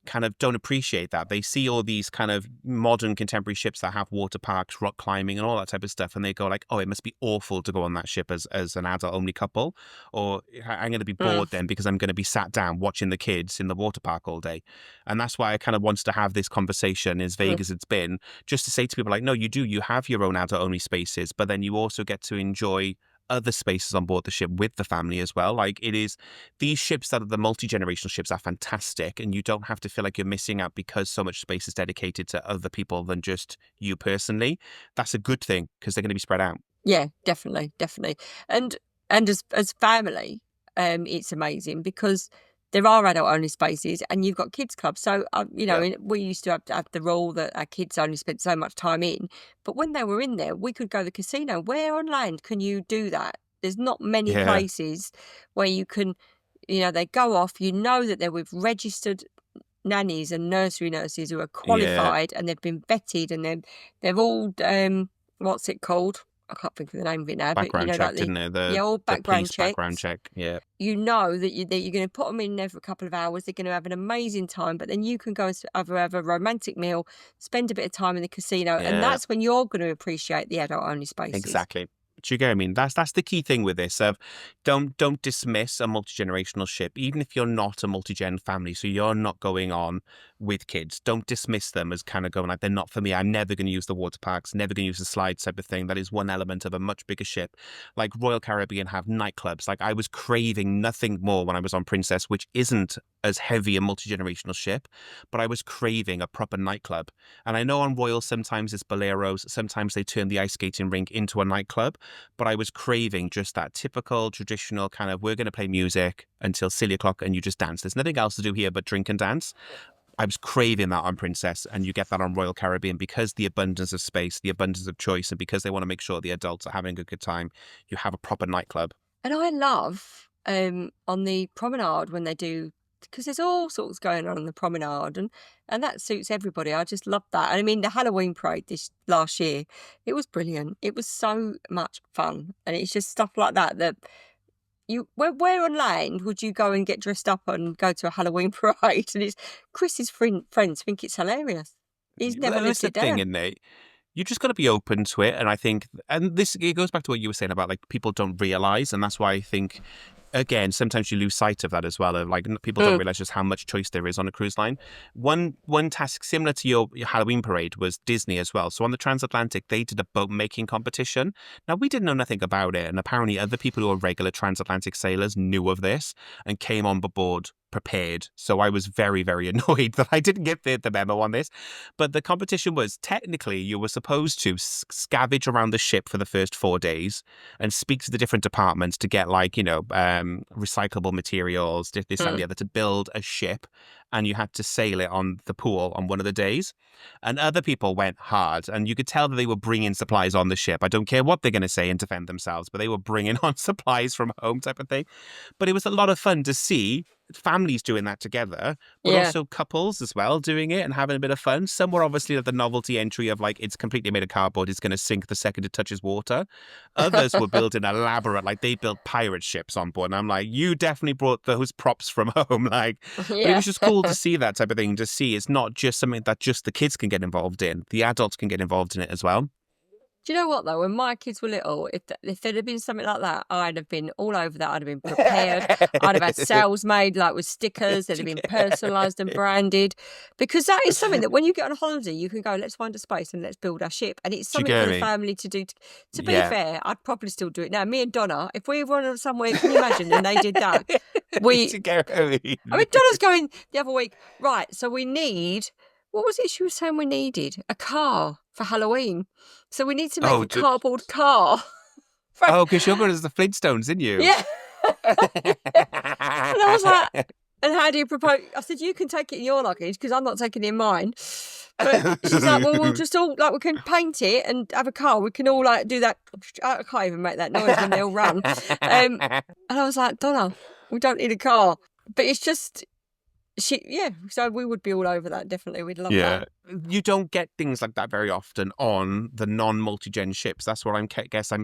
A: kind of don't appreciate that. They see all these kind of modern contemporary ships that have water parks, rock climbing and all that type of stuff. And they go like, oh, it must be awful to go on that ship as an adult only couple. Or I'm going to be bored then because I'm going to be sat down watching the kids in the water park all day. And that's why I kind of wants to have this conversation, as vague as it's been, just to say to people like, no, you have your own adult only spaces, but then you also get to enjoy other spaces on board the ship with the family as well. Like it is, these ships that are the multi-generational ships are fantastic, and you don't have to feel like you're missing out because so much space is dedicated to other people than just you personally. That's a good thing because they're going to be spread out.
B: Yeah, definitely, definitely. And as family, it's amazing because there are adult only spaces and you've got kids clubs. So
A: Yeah.
B: we used to have the rule that our kids only spent so much time in, but when they were in there, we could go to the casino. Where on land can you do that? There's not many
A: Yeah.
B: places where you can, they go off. You know that they're with registered nannies and nursery nurses who are
A: Yeah.
B: qualified and they've been vetted and they've all what's it called? I can't think of the name of it now, but
A: Background
B: like
A: check, didn't it?
B: all
A: The
B: background
A: police background
B: checks.
A: check. Yeah.
B: You know that you're going to put them in there for a couple of hours. They're going to have an amazing time, but then you can go and have a romantic meal, spend a bit of time in the casino, and
A: Yeah.
B: that's when you're going to appreciate the adult only spaces.
A: Exactly. Do you get what I mean? That's the key thing with this. Of don't dismiss a multi-generational ship, even if you're not a multi-gen family. So you're not going on with kids. Don't dismiss them as kind of going like they're not for me. I'm never going to use the water parks, never going to use the slides type of thing. That is one element of a much bigger ship. Like Royal Caribbean have nightclubs. Like I was craving nothing more when I was on Princess, which isn't as heavy a multi-generational ship, but I was craving a proper nightclub. And I know on Royal sometimes it's boleros, sometimes they turn the ice skating rink into a nightclub. But I was craving just that typical traditional kind of we're going to play music until silly o'clock and you just dance. There's nothing else to do here but drink and dance. I was craving that on Princess, and you get that on Royal Caribbean because the abundance of space, the abundance of choice, and because they want to make sure the adults are having a good time. You have a proper nightclub.
B: And I love on the promenade when they do, because there's all sorts going on the promenade, and that suits everybody. I just love that. And I mean, the Halloween parade this last year, it was brilliant. It was so much fun, and it's just stuff like that where on land would you go and get dressed up and go to a Halloween parade? And it's Chris's friends think it's hilarious. He's never
A: Well, that's
B: lived
A: the
B: it
A: thing,
B: down.
A: isn't it? You just got to be open to it. And I think, and this, it goes back to what you were saying about like people don't realize. And that's why I think, again, sometimes you lose sight of that as well. Of like people don't realize just how much choice there is on a cruise line. One task similar to your Halloween parade was Disney as well. So on the transatlantic, they did a boat making competition. Now we didn't know nothing about it, and apparently other people who are regular transatlantic sailors knew of this and came on board prepared. So I was very, very annoyed that I didn't get the memo on this. But the competition was technically you were supposed to scavenge around the ship for the first 4 days and speak to the different departments to get like, recyclable materials, this, that, and the other to build a ship. And you had to sail it on the pool on one of the days. And other people went hard. And you could tell that they were bringing supplies on the ship. I don't care what they're going to say and defend themselves, but they were bringing on supplies from home type of thing. But it was a lot of fun to see families doing that together, but
B: Yeah.
A: also couples as well doing it and having a bit of fun. Some were obviously the novelty entry of like, it's completely made of cardboard. It's going to sink the second it touches water. Others were building elaborate, like they built pirate ships on board. And I'm like, you definitely brought those props from home. Like, but it
B: Yeah.
A: was just cool to see that type of thing, to see it's not just something that just the kids can get involved in. The adults can get involved in it as well.
B: Do you know what though? When my kids were little, if there'd have been something like that, I'd have been all over that. I'd have been prepared. I'd have had sales made like with stickers. They'd have been personalised and branded, because that is something that when you get on a holiday, you can go. Let's find a space and let's build our ship. And it's
A: Do you
B: something for
A: get
B: the
A: me?
B: family to do. To be
A: Yeah.
B: fair, I'd probably still do it now. Me and Donna, if we were somewhere, can you imagine? And they did that.
A: Do you get what I mean?
B: I mean, Donna's going the other week. Right, so we need. What was it she was saying we needed? A car for Halloween. So we need to make
A: Oh,
B: a cardboard car.
A: oh, because you're going as the Flintstones, didn't you?
B: Yeah. And I was like, and how do you propose? I said, you can take it in your luggage because I'm not taking it in mine. But she's like, well, we'll just all, like, we can paint it and have a car. We can all, like, do that. I can't even make that noise when they all run. And I was like, Donna, we don't need a car. But it's just, so we would be all over that, definitely. We'd love that.
A: You don't get things like that very often on the non-multi-gen ships. That's what I'm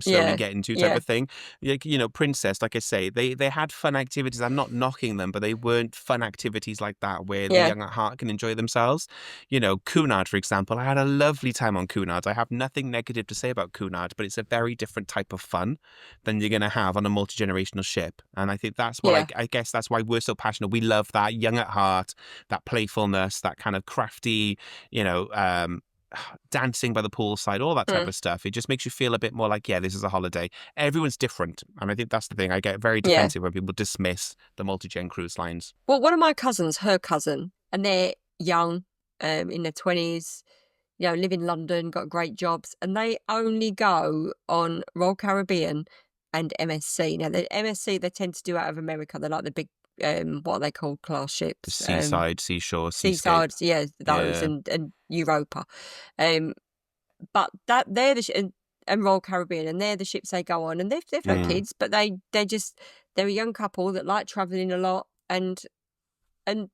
A: slowly getting to type of thing. Like, Princess, like I say, they had fun activities. I'm not knocking them, but they weren't fun activities like that where the young at heart can enjoy themselves. Cunard, for example, I had a lovely time on Cunard. I have nothing negative to say about Cunard, but it's a very different type of fun than you're going to have on a multi-generational ship. And I think that's what I guess that's why we're so passionate. We love that young at heart, that playfulness, that kind of crafty, dancing by the poolside, all that type
B: Mm.
A: of stuff. It just makes you feel a bit more like, yeah, this is a holiday. Everyone's different. And I think that's the thing. I get very
B: Yeah.
A: defensive when people dismiss the multi-gen cruise lines.
B: Well, one of my cousins, her cousin, and they're young, in their 20s, live in London, got great jobs, and they only go on Royal Caribbean and MSC. Now, the MSC, they tend to do out of America. They're like the big, what are they called, class
A: The
B: ships?
A: seaside, seashore, seascape.
B: Seaside, yeah, those,
A: Yeah.
B: and Europa. Um, but they're and Royal Caribbean, and they're the ships they go on, and they've no
A: Mm.
B: kids, but they're a young couple that like traveling a lot, and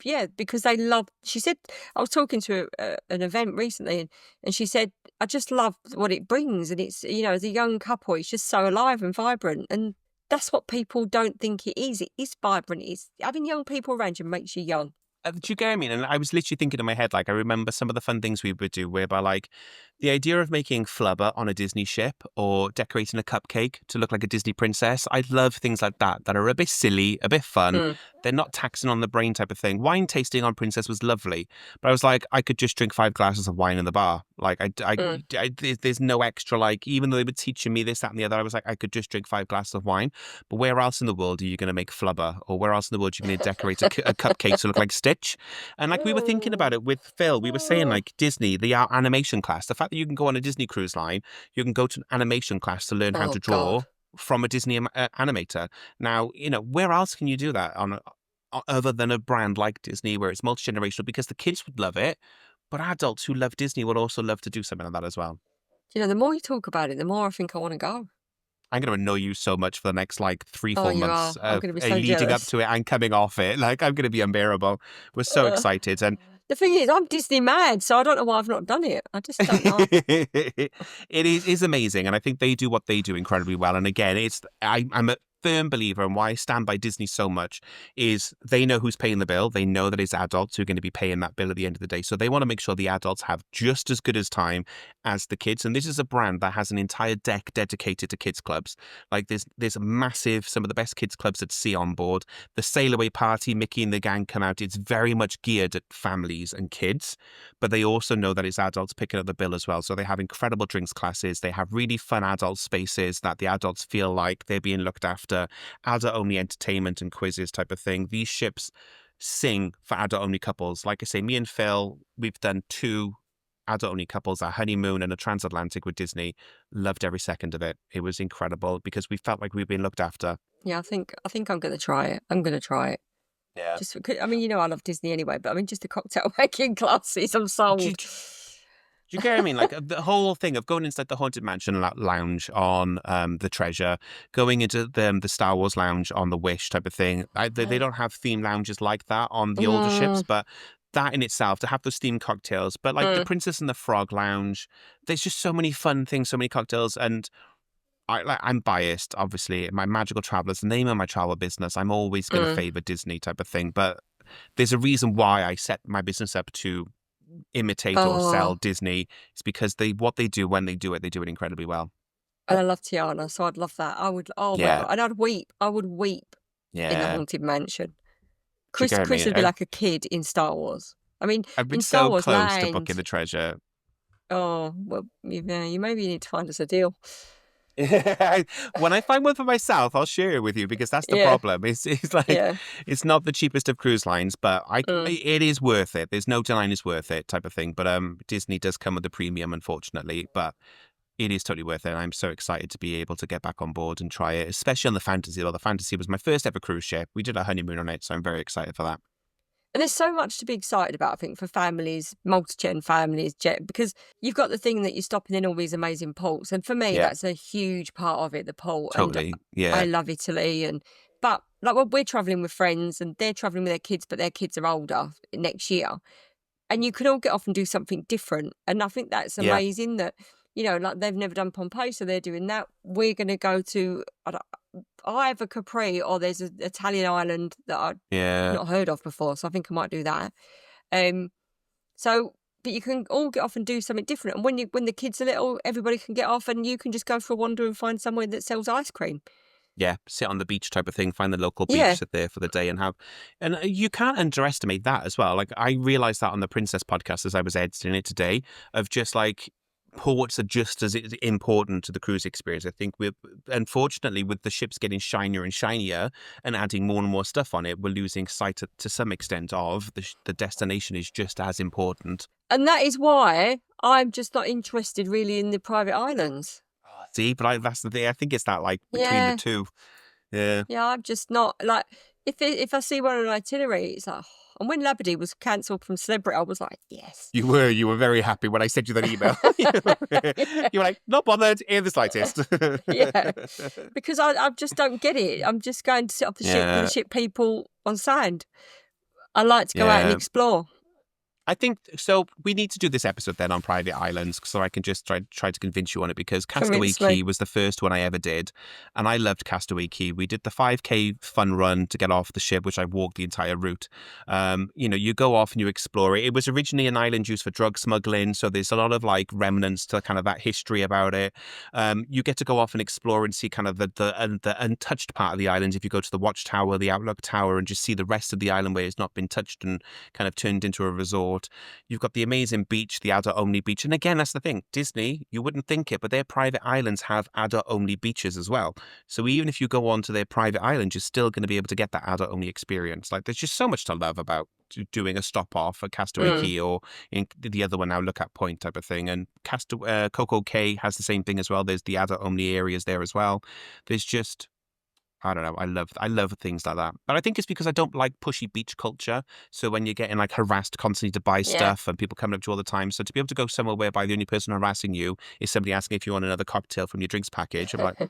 B: yeah, because they love. She said, I was talking to an event recently, and she said, I just love what it brings, and it's as a young couple, it's just so alive and vibrant, and that's what people don't think it is. It is vibrant. It's having young people around you makes you young.
A: Do you get what I mean? And I was literally thinking in my head, like, I remember some of the fun things we would do, whereby, like, the idea of making flubber on a Disney ship or decorating a cupcake to look like a Disney princess. I love things like that are a bit silly, a bit fun.
B: Mm,
A: They're not taxing on the brain type of thing. Wine tasting on Princess was lovely, but I was like, I could just drink 5 glasses of wine in the bar. Like,
B: mm.
A: there's no extra, like, even though they were teaching me this, that, and the other, I was like, I could just drink 5 glasses of wine. But where else in the world are you going to make flubber? Or where else in the world are you going to decorate a cupcake to look like Stitch? And like we were thinking about it with Phil, we were saying like Disney, the animation class, the fact that you can go on a Disney cruise line, you can go to an animation class to learn how
B: Oh
A: to
B: God.
A: draw from a Disney animator. Now, where else can you do that other than a brand like Disney where it's multi-generational? Because the kids would love it, but adults who love Disney would also love to do something like that as well.
B: The more you talk about it, the more I think I want to go.
A: I'm going to annoy you so much for the next like three,
B: Oh,
A: four
B: you are.
A: months
B: I'm
A: of
B: going to be so
A: leading up
B: jealous.
A: to it and coming off it. Like, I'm going to be unbearable. We're so
B: Uh,
A: excited. And
B: the thing is, I'm Disney mad, so I don't know why I've not done it. I just don't know.
A: it is amazing, and I think they do what they do incredibly well. And again, I'm a firm believer, and why I stand by Disney so much is they know who's paying the bill. They know that it's adults who are going to be paying that bill at the end of the day. So they want to make sure the adults have just as good as time as the kids. And this is a brand that has an entire deck dedicated to kids clubs. Like there's massive, some of the best kids clubs at sea on board. The sail away party, Mickey and the gang come out. It's very much geared at families and kids, but they also know that it's adults picking up the bill as well. So they have incredible drinks classes. They have really fun adult spaces that the adults feel like they're being looked after, adult only entertainment and quizzes type of thing. These ships sing for adult only couples. Like I say, me and Phil, we've done 2 adult only couples, a honeymoon and a transatlantic with Disney. Loved every second of it. It was incredible because we felt like we've been looked after.
B: Yeah, I think I'm going to try it. I'm going to try it.
A: Yeah.
B: Just because, I mean, I love Disney anyway, but I mean, just the cocktail making classes, I'm
A: Do,
B: sold.
A: do you get what I mean? Like the whole thing of going inside the Haunted Mansion lounge on the Treasure, going into the Star Wars lounge on the Wish type of thing. They don't have theme lounges like that on the older ships,
B: Mm,
A: but that in itself, to have those themed cocktails, but like the
B: mm,
A: Princess and the Frog lounge, there's just so many fun things, so many cocktails, and I'm biased, obviously. My Magical Travelers, the name of my travel business, I'm always going to
B: mm.
A: favor Disney type of thing, but there's a reason why I set my business up to imitate or sell
B: Oh,
A: Disney. It's because what they do when they do it incredibly well.
B: and I love Tiana, so I'd love that. I would, oh my
A: Yeah,
B: God. And I'd weep. I would weep in the
A: yeah.
B: Haunted Mansion.
A: Do you
B: Chris,
A: get
B: Chris
A: me?
B: would be like a kid in Star Wars. I mean,
A: I've been
B: in Star
A: so
B: Wars
A: close to
B: Land,
A: booking the Treasure.
B: oh, well, you maybe need to find us a deal.
A: When I find one for myself, I'll share it with you because that's the
B: Yeah,
A: problem. It's like
B: yeah.
A: it's not the cheapest of cruise lines, but
B: Mm.
A: it is worth it. There's no denying it's worth it type of thing. But Disney does come with a premium, unfortunately. But it is totally worth it. I'm so excited to be able to get back on board and try it, especially on the Fantasy. Well, the Fantasy was my first ever cruise ship. We did a honeymoon on it, so I'm very excited for that.
B: And there's so much to be excited about, I think, for families, multi-gen families, jet, because you've got the thing that you're stopping in all these amazing ports. And for me,
A: Yeah,
B: that's a huge part of it, the port. And
A: totally. Yeah,
B: I love Italy. But like when we're traveling with friends and they're traveling with their kids, but their kids are older next year. And you can all get off and do something different. And I think that's
A: yeah,
B: amazing that, like they've never done Pompeii, so they're doing that. We're going to go to either Capri or there's an Italian island that I've
A: yeah.
B: not heard of before. So I think I might do that. Um, so, but you can all get off and do something different. And when the kids are little, everybody can get off and you can just go for a wander and find somewhere that sells ice cream.
A: Yeah, sit on the beach type of thing, find the local beach,
B: Yeah.
A: sit there for the day and have, and you can't underestimate that as well. Like I realized that on the Princess podcast as I was editing it today, of just like ports are just as important to the cruise experience. I think we're, unfortunately, with the ships getting shinier and shinier and adding more and more stuff on it, we're losing sight to some extent of the destination is just as important.
B: And that is why I'm just not interested really in the private islands.
A: See, but that's the thing. I think it's that like between the
B: Yeah.
A: two. Yeah.
B: Yeah, I'm just not like if I see one on an itinerary, it's like, and when Labadee was cancelled from Celebrity, I was like, yes.
A: You were very happy when I sent you that email. You were like, not bothered in the slightest.
B: Yeah, because I just don't get it. I'm just going to sit off the ship with the
A: Yeah,
B: ship people on sand. I like to go out and
A: yeah.
B: explore.
A: I think so. We need to do this episode then on private islands, so I can just try to convince you on it, because Castaway
B: Convince me.
A: Key was the first one I ever did, and I loved Castaway Key. We did the 5K fun run to get off the ship, which I walked the entire route. You go off and you explore it. It was originally an island used for drug smuggling, so there's a lot of like remnants to kind of that history about it. You get to go off and explore and see kind of the untouched part of the island. If you go to the Watchtower, the Outlook Tower, and just see the rest of the island where it's not been touched and kind of turned into a resort. You've got the amazing beach, the adult-only beach. And again, that's the thing. Disney, you wouldn't think it, but their private islands have adult-only beaches as well. So even if you go on to their private island, you're still going to be able to get that adult-only experience. Like, there's just so much to love about doing a stop off at Castaway Key, or in the other one now, Lookout Point type of thing. And Coco Cay has the same thing as well. There's the adult-only areas there as well. There's just... I don't know. I love things like that. But I think it's because I don't like pushy beach culture. So when you're getting like harassed constantly to buy
B: Yeah.
A: stuff and people coming up to you all the time. So to be able to go somewhere whereby the only person harassing you is somebody asking if you want another cocktail from your drinks package, I'm like,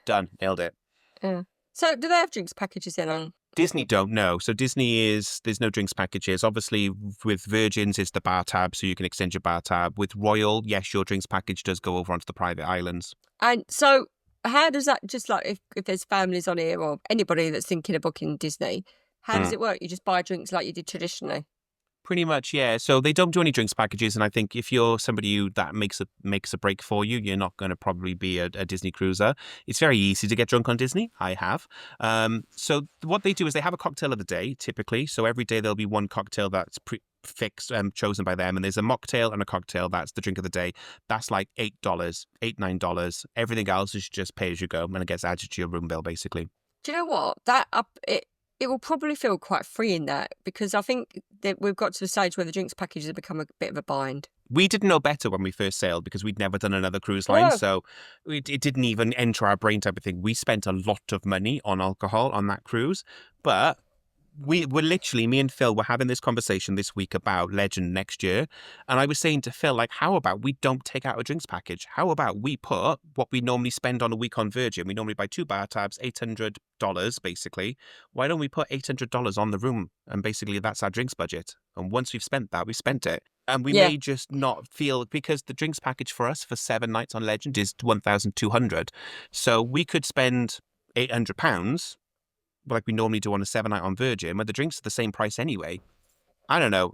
A: done, nailed it.
B: Yeah. So do they have drinks packages then on?
A: Disney don't know. So there's no drinks packages. Obviously with Virgins it's the bar tab, so you can extend your bar tab. With Royal, yes, your drinks package does go over onto the private islands.
B: And so how does that, just like if there's families on here or anybody that's thinking of booking Disney, how does it work? You just buy drinks like you did traditionally?
A: Pretty much, yeah. So they don't do any drinks packages, and I think if you're somebody that makes a break for you, you're not going to probably be a Disney cruiser. It's very easy to get drunk on Disney. I have. So what they do is they have a cocktail of the day, typically. So every day there'll be one cocktail that's fixed, chosen by them, and there's a mocktail and a cocktail that's the drink of the day. That's like $9. Everything else is just pay as you go, and it gets added to your room bill, basically.
B: Do you know what? It will probably feel quite freeing, that, because I think that we've got to the stage where the drinks packages have become a bit of a bind.
A: We didn't know better when we first sailed because we'd never done another cruise line.
B: Oh.
A: So it didn't even enter our brain type of thing. We spent a lot of money on alcohol on that cruise, but we were literally, me and Phil were having this conversation this week about Legend next year. And I was saying to Phil, like, how about we don't take out a drinks package? How about we put what we normally spend on a week on Virgin? We normally buy 2 bar tabs, $800 basically. Why don't we put $800 on the room? And basically that's our drinks budget. And once we've spent that, we've spent it. And we may just not feel, because the drinks package for us for 7 nights on Legend is $1,200. So we could spend £800 like we normally do on a 7-night on Virgin, where the drinks are the same price anyway. I don't know.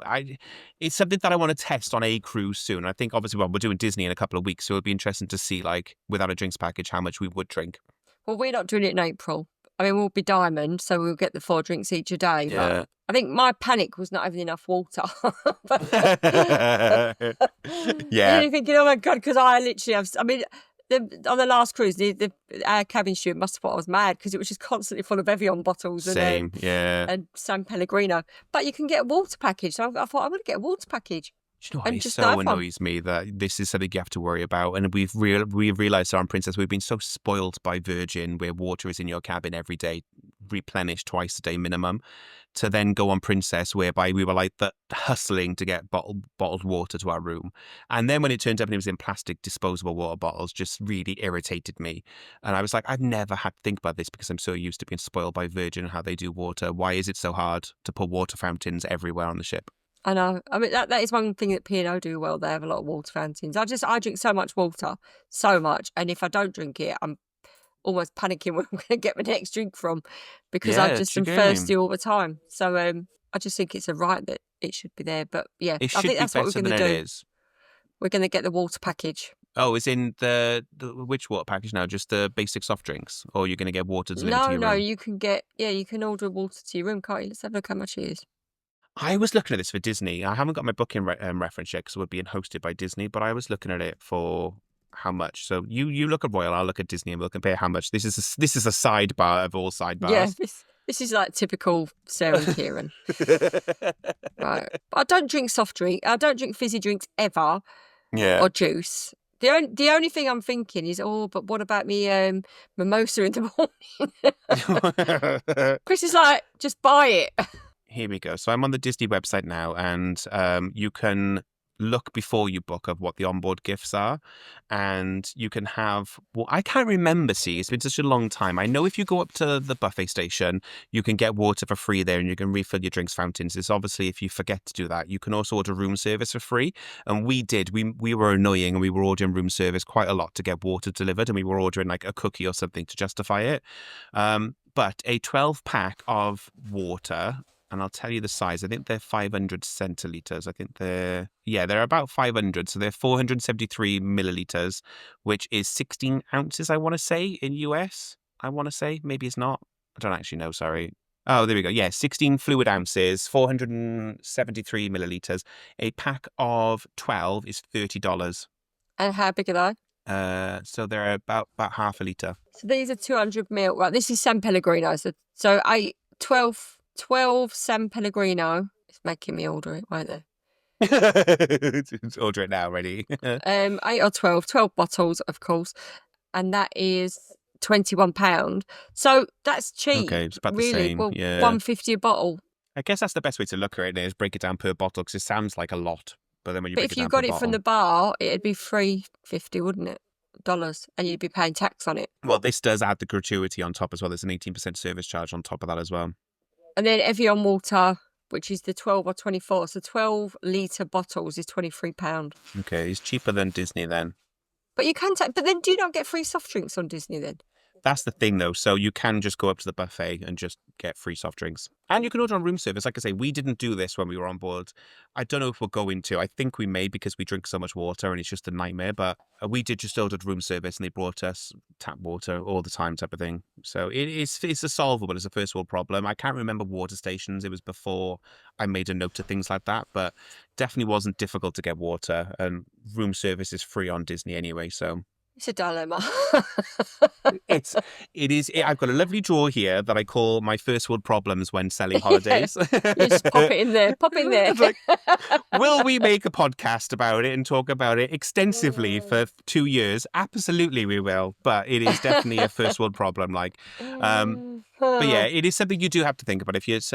A: It's something that I want to test on a cruise soon. I think obviously, well, we're doing Disney in a couple of weeks, so it'll be interesting to see, like, without a drinks package, how much we would drink.
B: Well, we're not doing it in April. I mean, we'll be Diamond, so we'll get the 4 drinks each a day.
A: Yeah.
B: But I think my panic was not having enough water.
A: Yeah.
B: You're thinking, oh my God, because I literally have, I mean, on the last cruise, our cabin steward must have thought I was mad because it was just constantly full of Evian bottles and San Pellegrino. But you can get a water package. So I thought, I'm going to get a water package.
A: Do you know what? It so annoys me that this is something you have to worry about. And we've realised on Princess, we've been so spoiled by Virgin, where water is in your cabin every day, replenished twice a day minimum, to then go on Princess, whereby we were like hustling to get bottled water to our room. And then when it turned up and it was in plastic disposable water bottles, just really irritated me. And I was like, I've never had to think about this because I'm so used to being spoiled by Virgin and how they do water. Why is it so hard to put water fountains everywhere on the ship?
B: I know. I mean, that is one thing that P&O do well. They have a lot of water fountains. I drink so much water, so much. And if I don't drink it, I'm almost panicking where I'm going to get my next drink from, because I just am thirsty all the time. So I just think it's a right that it should be there. But yeah, I think that's what we're going to do. We're going to get the water package.
A: Oh, is in the which water package now? Just the basic soft drinks, or you're going to get water delivered to
B: No,
A: your
B: no,
A: room?
B: you can you can order water to your room, can't you? Let's have a look how much it is.
A: I was looking at this for Disney. I haven't got my booking reference yet because we're being hosted by Disney, but I was looking at it for how much. So you look at Royal, I'll look at Disney, and we'll compare how much. This is a sidebar of all
B: Yeah,
A: sidebars.
B: this is like typical Sarah and Kieran. Right. I don't drink soft drink. I don't drink fizzy drinks ever
A: Yeah.
B: or juice. The only thing I'm thinking is, oh, but what about me mimosa in the morning? Chris is like, just buy it.
A: Here we go. So I'm on the Disney website now, and you can look before you book of what the onboard gifts are, and you can have. Well, I can't remember. See, it's been such a long time. I know if you go up to the buffet station, you can get water for free there, and you can refill your drinks fountains. It's obviously if you forget to do that, you can also order room service for free. And we did. We were annoying, and we were ordering room service quite a lot to get water delivered, and we were ordering like a cookie or something to justify it. But a 12-pack of water, and I'll tell you the size. I think they're 500 centiliters. I think they're about 500. So they're 473 milliliters, which is 16 ounces, I want to say, in US. I want to say. Maybe it's not. I don't actually know. Sorry. Oh, there we go. Yeah, 16 fluid ounces, 473 milliliters. A pack of 12 is $30.
B: And how big are they?
A: So they're about half a liter.
B: So these are 200 ml. Right, this is San Pellegrino. So 12 San Pellegrino. It's making me order it, won't it?
A: Order it now, ready?
B: 8 or 12 bottles, of course. And that is £21. So that's cheap.
A: Okay, it's about the
B: really.
A: same.
B: Well,
A: Yeah.
B: £1.50 a bottle.
A: I guess that's the best way to look at it is break it down per bottle because it sounds like a lot. But then when you
B: But
A: break
B: if
A: it
B: you
A: down
B: got
A: per
B: it
A: bottle.
B: from the bar, it'd be $3.50, wouldn't it? Dollars. And you'd be paying tax on it.
A: Well, this does add the gratuity on top as well. There's an 18% service charge on top of that as well.
B: And then Evian water, which is the 12 or 24. So 12-litre bottles is £23.
A: Okay, it's cheaper than Disney then.
B: But you can take. But then do you not get free soft drinks on Disney then?
A: That's the thing, though. So you can just go up to the buffet and just get free soft drinks. And you can order on room service. Like I say, we didn't do this when we were on board. I don't know if we're going to. I think we may because we drink so much water and it's just a nightmare. But we did just order room service and they brought us tap water all the time type of thing. So it's a solvable. It's a first world problem. I can't remember water stations. It was before I made a note of things like that. But definitely wasn't difficult to get water. And room service is free on Disney anyway. So
B: It's a dilemma.
A: it is. I've got a lovely drawer here that I call my first world problems when selling holidays.
B: You just pop it in there. Pop in there.
A: It's like, will we make a podcast about it and talk about it extensively for 2 years? Absolutely, we will. But it is definitely a first world problem. But yeah, it is something you do have to think about. If these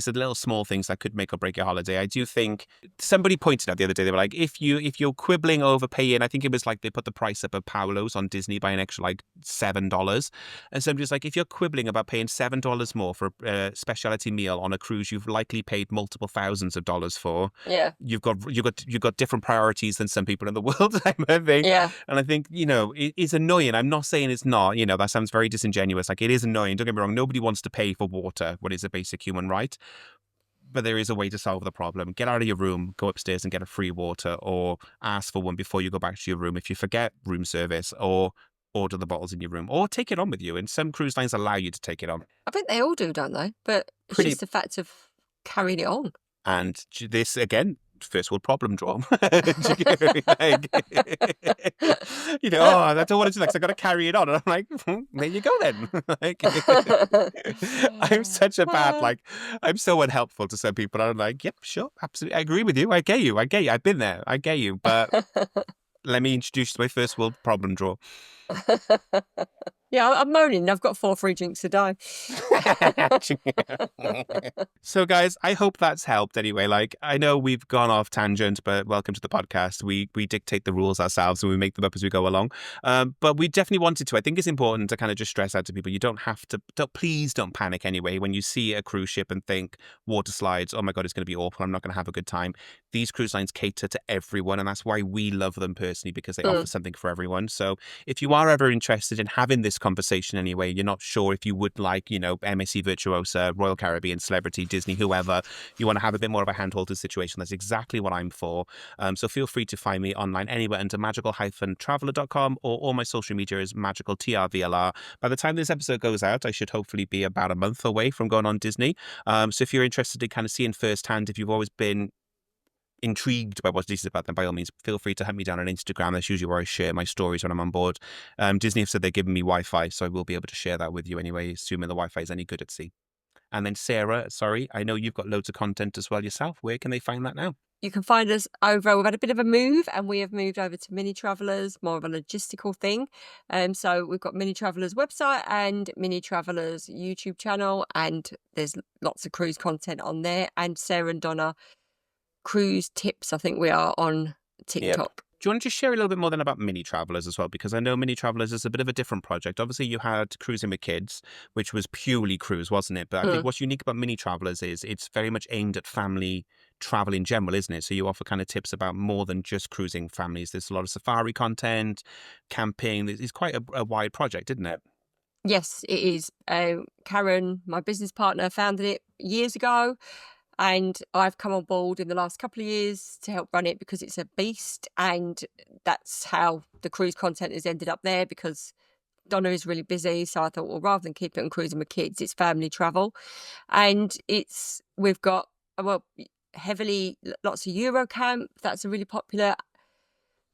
A: are little small things that could make or break your holiday. I do think somebody pointed out the other day, they were like, if you're quibbling over paying, I think it was like they put the price up of Paolo's on Disney by an extra like $7. And somebody's like, if you're quibbling about paying $7 more for a specialty meal on a cruise you've likely paid multiple thousands of dollars for,
B: yeah,
A: you've got different priorities than some people in the world, I think.
B: Yeah.
A: And I think, it is annoying. I'm not saying it's not, that sounds very disingenuous. Like, it is annoying. Don't get me wrong. Nobody wants to pay for water when it's a basic human right. But there is a way to solve the problem. Get out of your room, go upstairs and get a free water, or ask for one before you go back to your room if you forget room service, or order the bottles in your room, or take it on with you. And some cruise lines allow you to take it on.
B: I think they all do, don't they? But it's just the fact of carrying it on.
A: And this, again, first world problem, draw. I don't want to do that because I got to carry it on. And I'm like, there you go then. I'm such a bad, I'm so unhelpful to some people. I'm like, yep, sure, absolutely. I agree with you. I get you. I've been there. I get you. But let me introduce you to my first world problem, draw.
B: Yeah, I'm moaning. I've got 4 free drinks a day.
A: So, guys, I hope that's helped anyway. I know we've gone off tangent, but welcome to the podcast. We dictate the rules ourselves and we make them up as we go along. But we definitely wanted to. I think it's important to kind of just stress out to people. You don't have to, please don't panic anyway. When you see a cruise ship and think water slides, oh my God, it's going to be awful. I'm not going to have a good time. These cruise lines cater to everyone. And that's why we love them personally, because they offer something for everyone. So if you are ever interested in having this conversation anyway, you're not sure if you would like, MSC Virtuosa, Royal Caribbean, Celebrity, Disney, whoever, you want to have a bit more of a hand-holding situation, that's exactly what I'm for. So feel free to find me online anywhere under magical-traveler.com, or all my social media is magicaltrvlr. By the time this episode goes out, I should hopefully be about a month away from going on Disney. So if you're interested in kind of seeing firsthand, if you've always been intrigued by what Disney's about, then by all means, feel free to hunt me down on Instagram. That's usually where I share my stories when I'm on board. Disney have said they're giving me Wi-Fi, so I will be able to share that with you anyway, assuming the Wi-Fi is any good at sea. And then Sarah, sorry, I know you've got loads of content as well yourself. Where can they find that now?
B: You can find us over, we've had a bit of a move, and we have moved over to Mini Travellers, more of a logistical thing. So we've got Mini Travellers website and Mini Travellers YouTube channel, and there's lots of cruise content on there. And Sarah and Donna cruise tips, I think we are on TikTok.
A: Yep. Do you want to just share a little bit more then about Mini Travellers as well? Because I know Mini Travellers is a bit of a different project. Obviously, you had Cruising with Kids, which was purely cruise, wasn't it? But I think what's unique about Mini Travellers is it's very much aimed at family travel in general, isn't it? So you offer kind of tips about more than just cruising families. There's a lot of safari content, camping. It's quite a wide project, isn't it?
B: Yes, it is. Karen, my business partner, founded it years ago. And I've come on board in the last couple of years to help run it because it's a beast. And that's how the cruise content has ended up there, because Donna is really busy. So I thought, well, rather than keep it on Cruising with Kids, it's family travel. And we've got, heavily lots of Eurocamp. That's a really popular.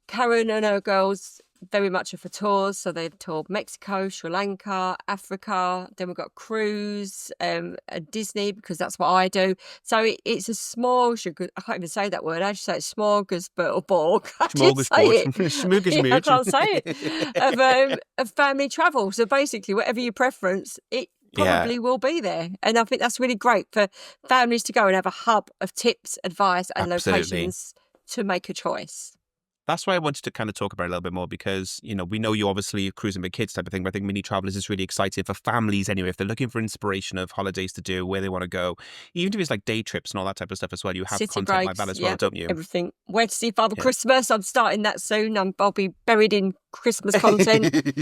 B: Karen and her girls very much are for tours, so they've toured Mexico, Sri Lanka, Africa. Then we've got cruise, and Disney, because that's what I do. So it's a smorgasbord. I can't even say that word. I just say it's smorgasbord. I can't say it. I can't say it. Of family travel. So basically, whatever your preference, it probably will be there. And I think that's really great for families to go and have a hub of tips, advice, and locations to make a choice.
A: That's why I wanted to kind of talk about it a little bit more, because, we know you obviously Cruising with Kids type of thing, but I think Mini Travellers is really exciting for families anyway. If they're looking for inspiration of holidays to do, where they want to go, even if it's like day trips and all that type of stuff as well, you have
B: City
A: content
B: breaks,
A: like that as well, don't you?
B: Everything. Where to see Father Christmas. I'm starting that soon. I'll be buried in Christmas content.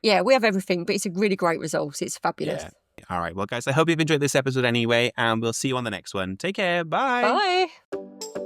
B: Yeah, we have everything, but it's a really great resource. It's fabulous.
A: Yeah. All right. Well, guys, I hope you've enjoyed this episode anyway, and we'll see you on the next one. Take care. Bye.
B: Bye.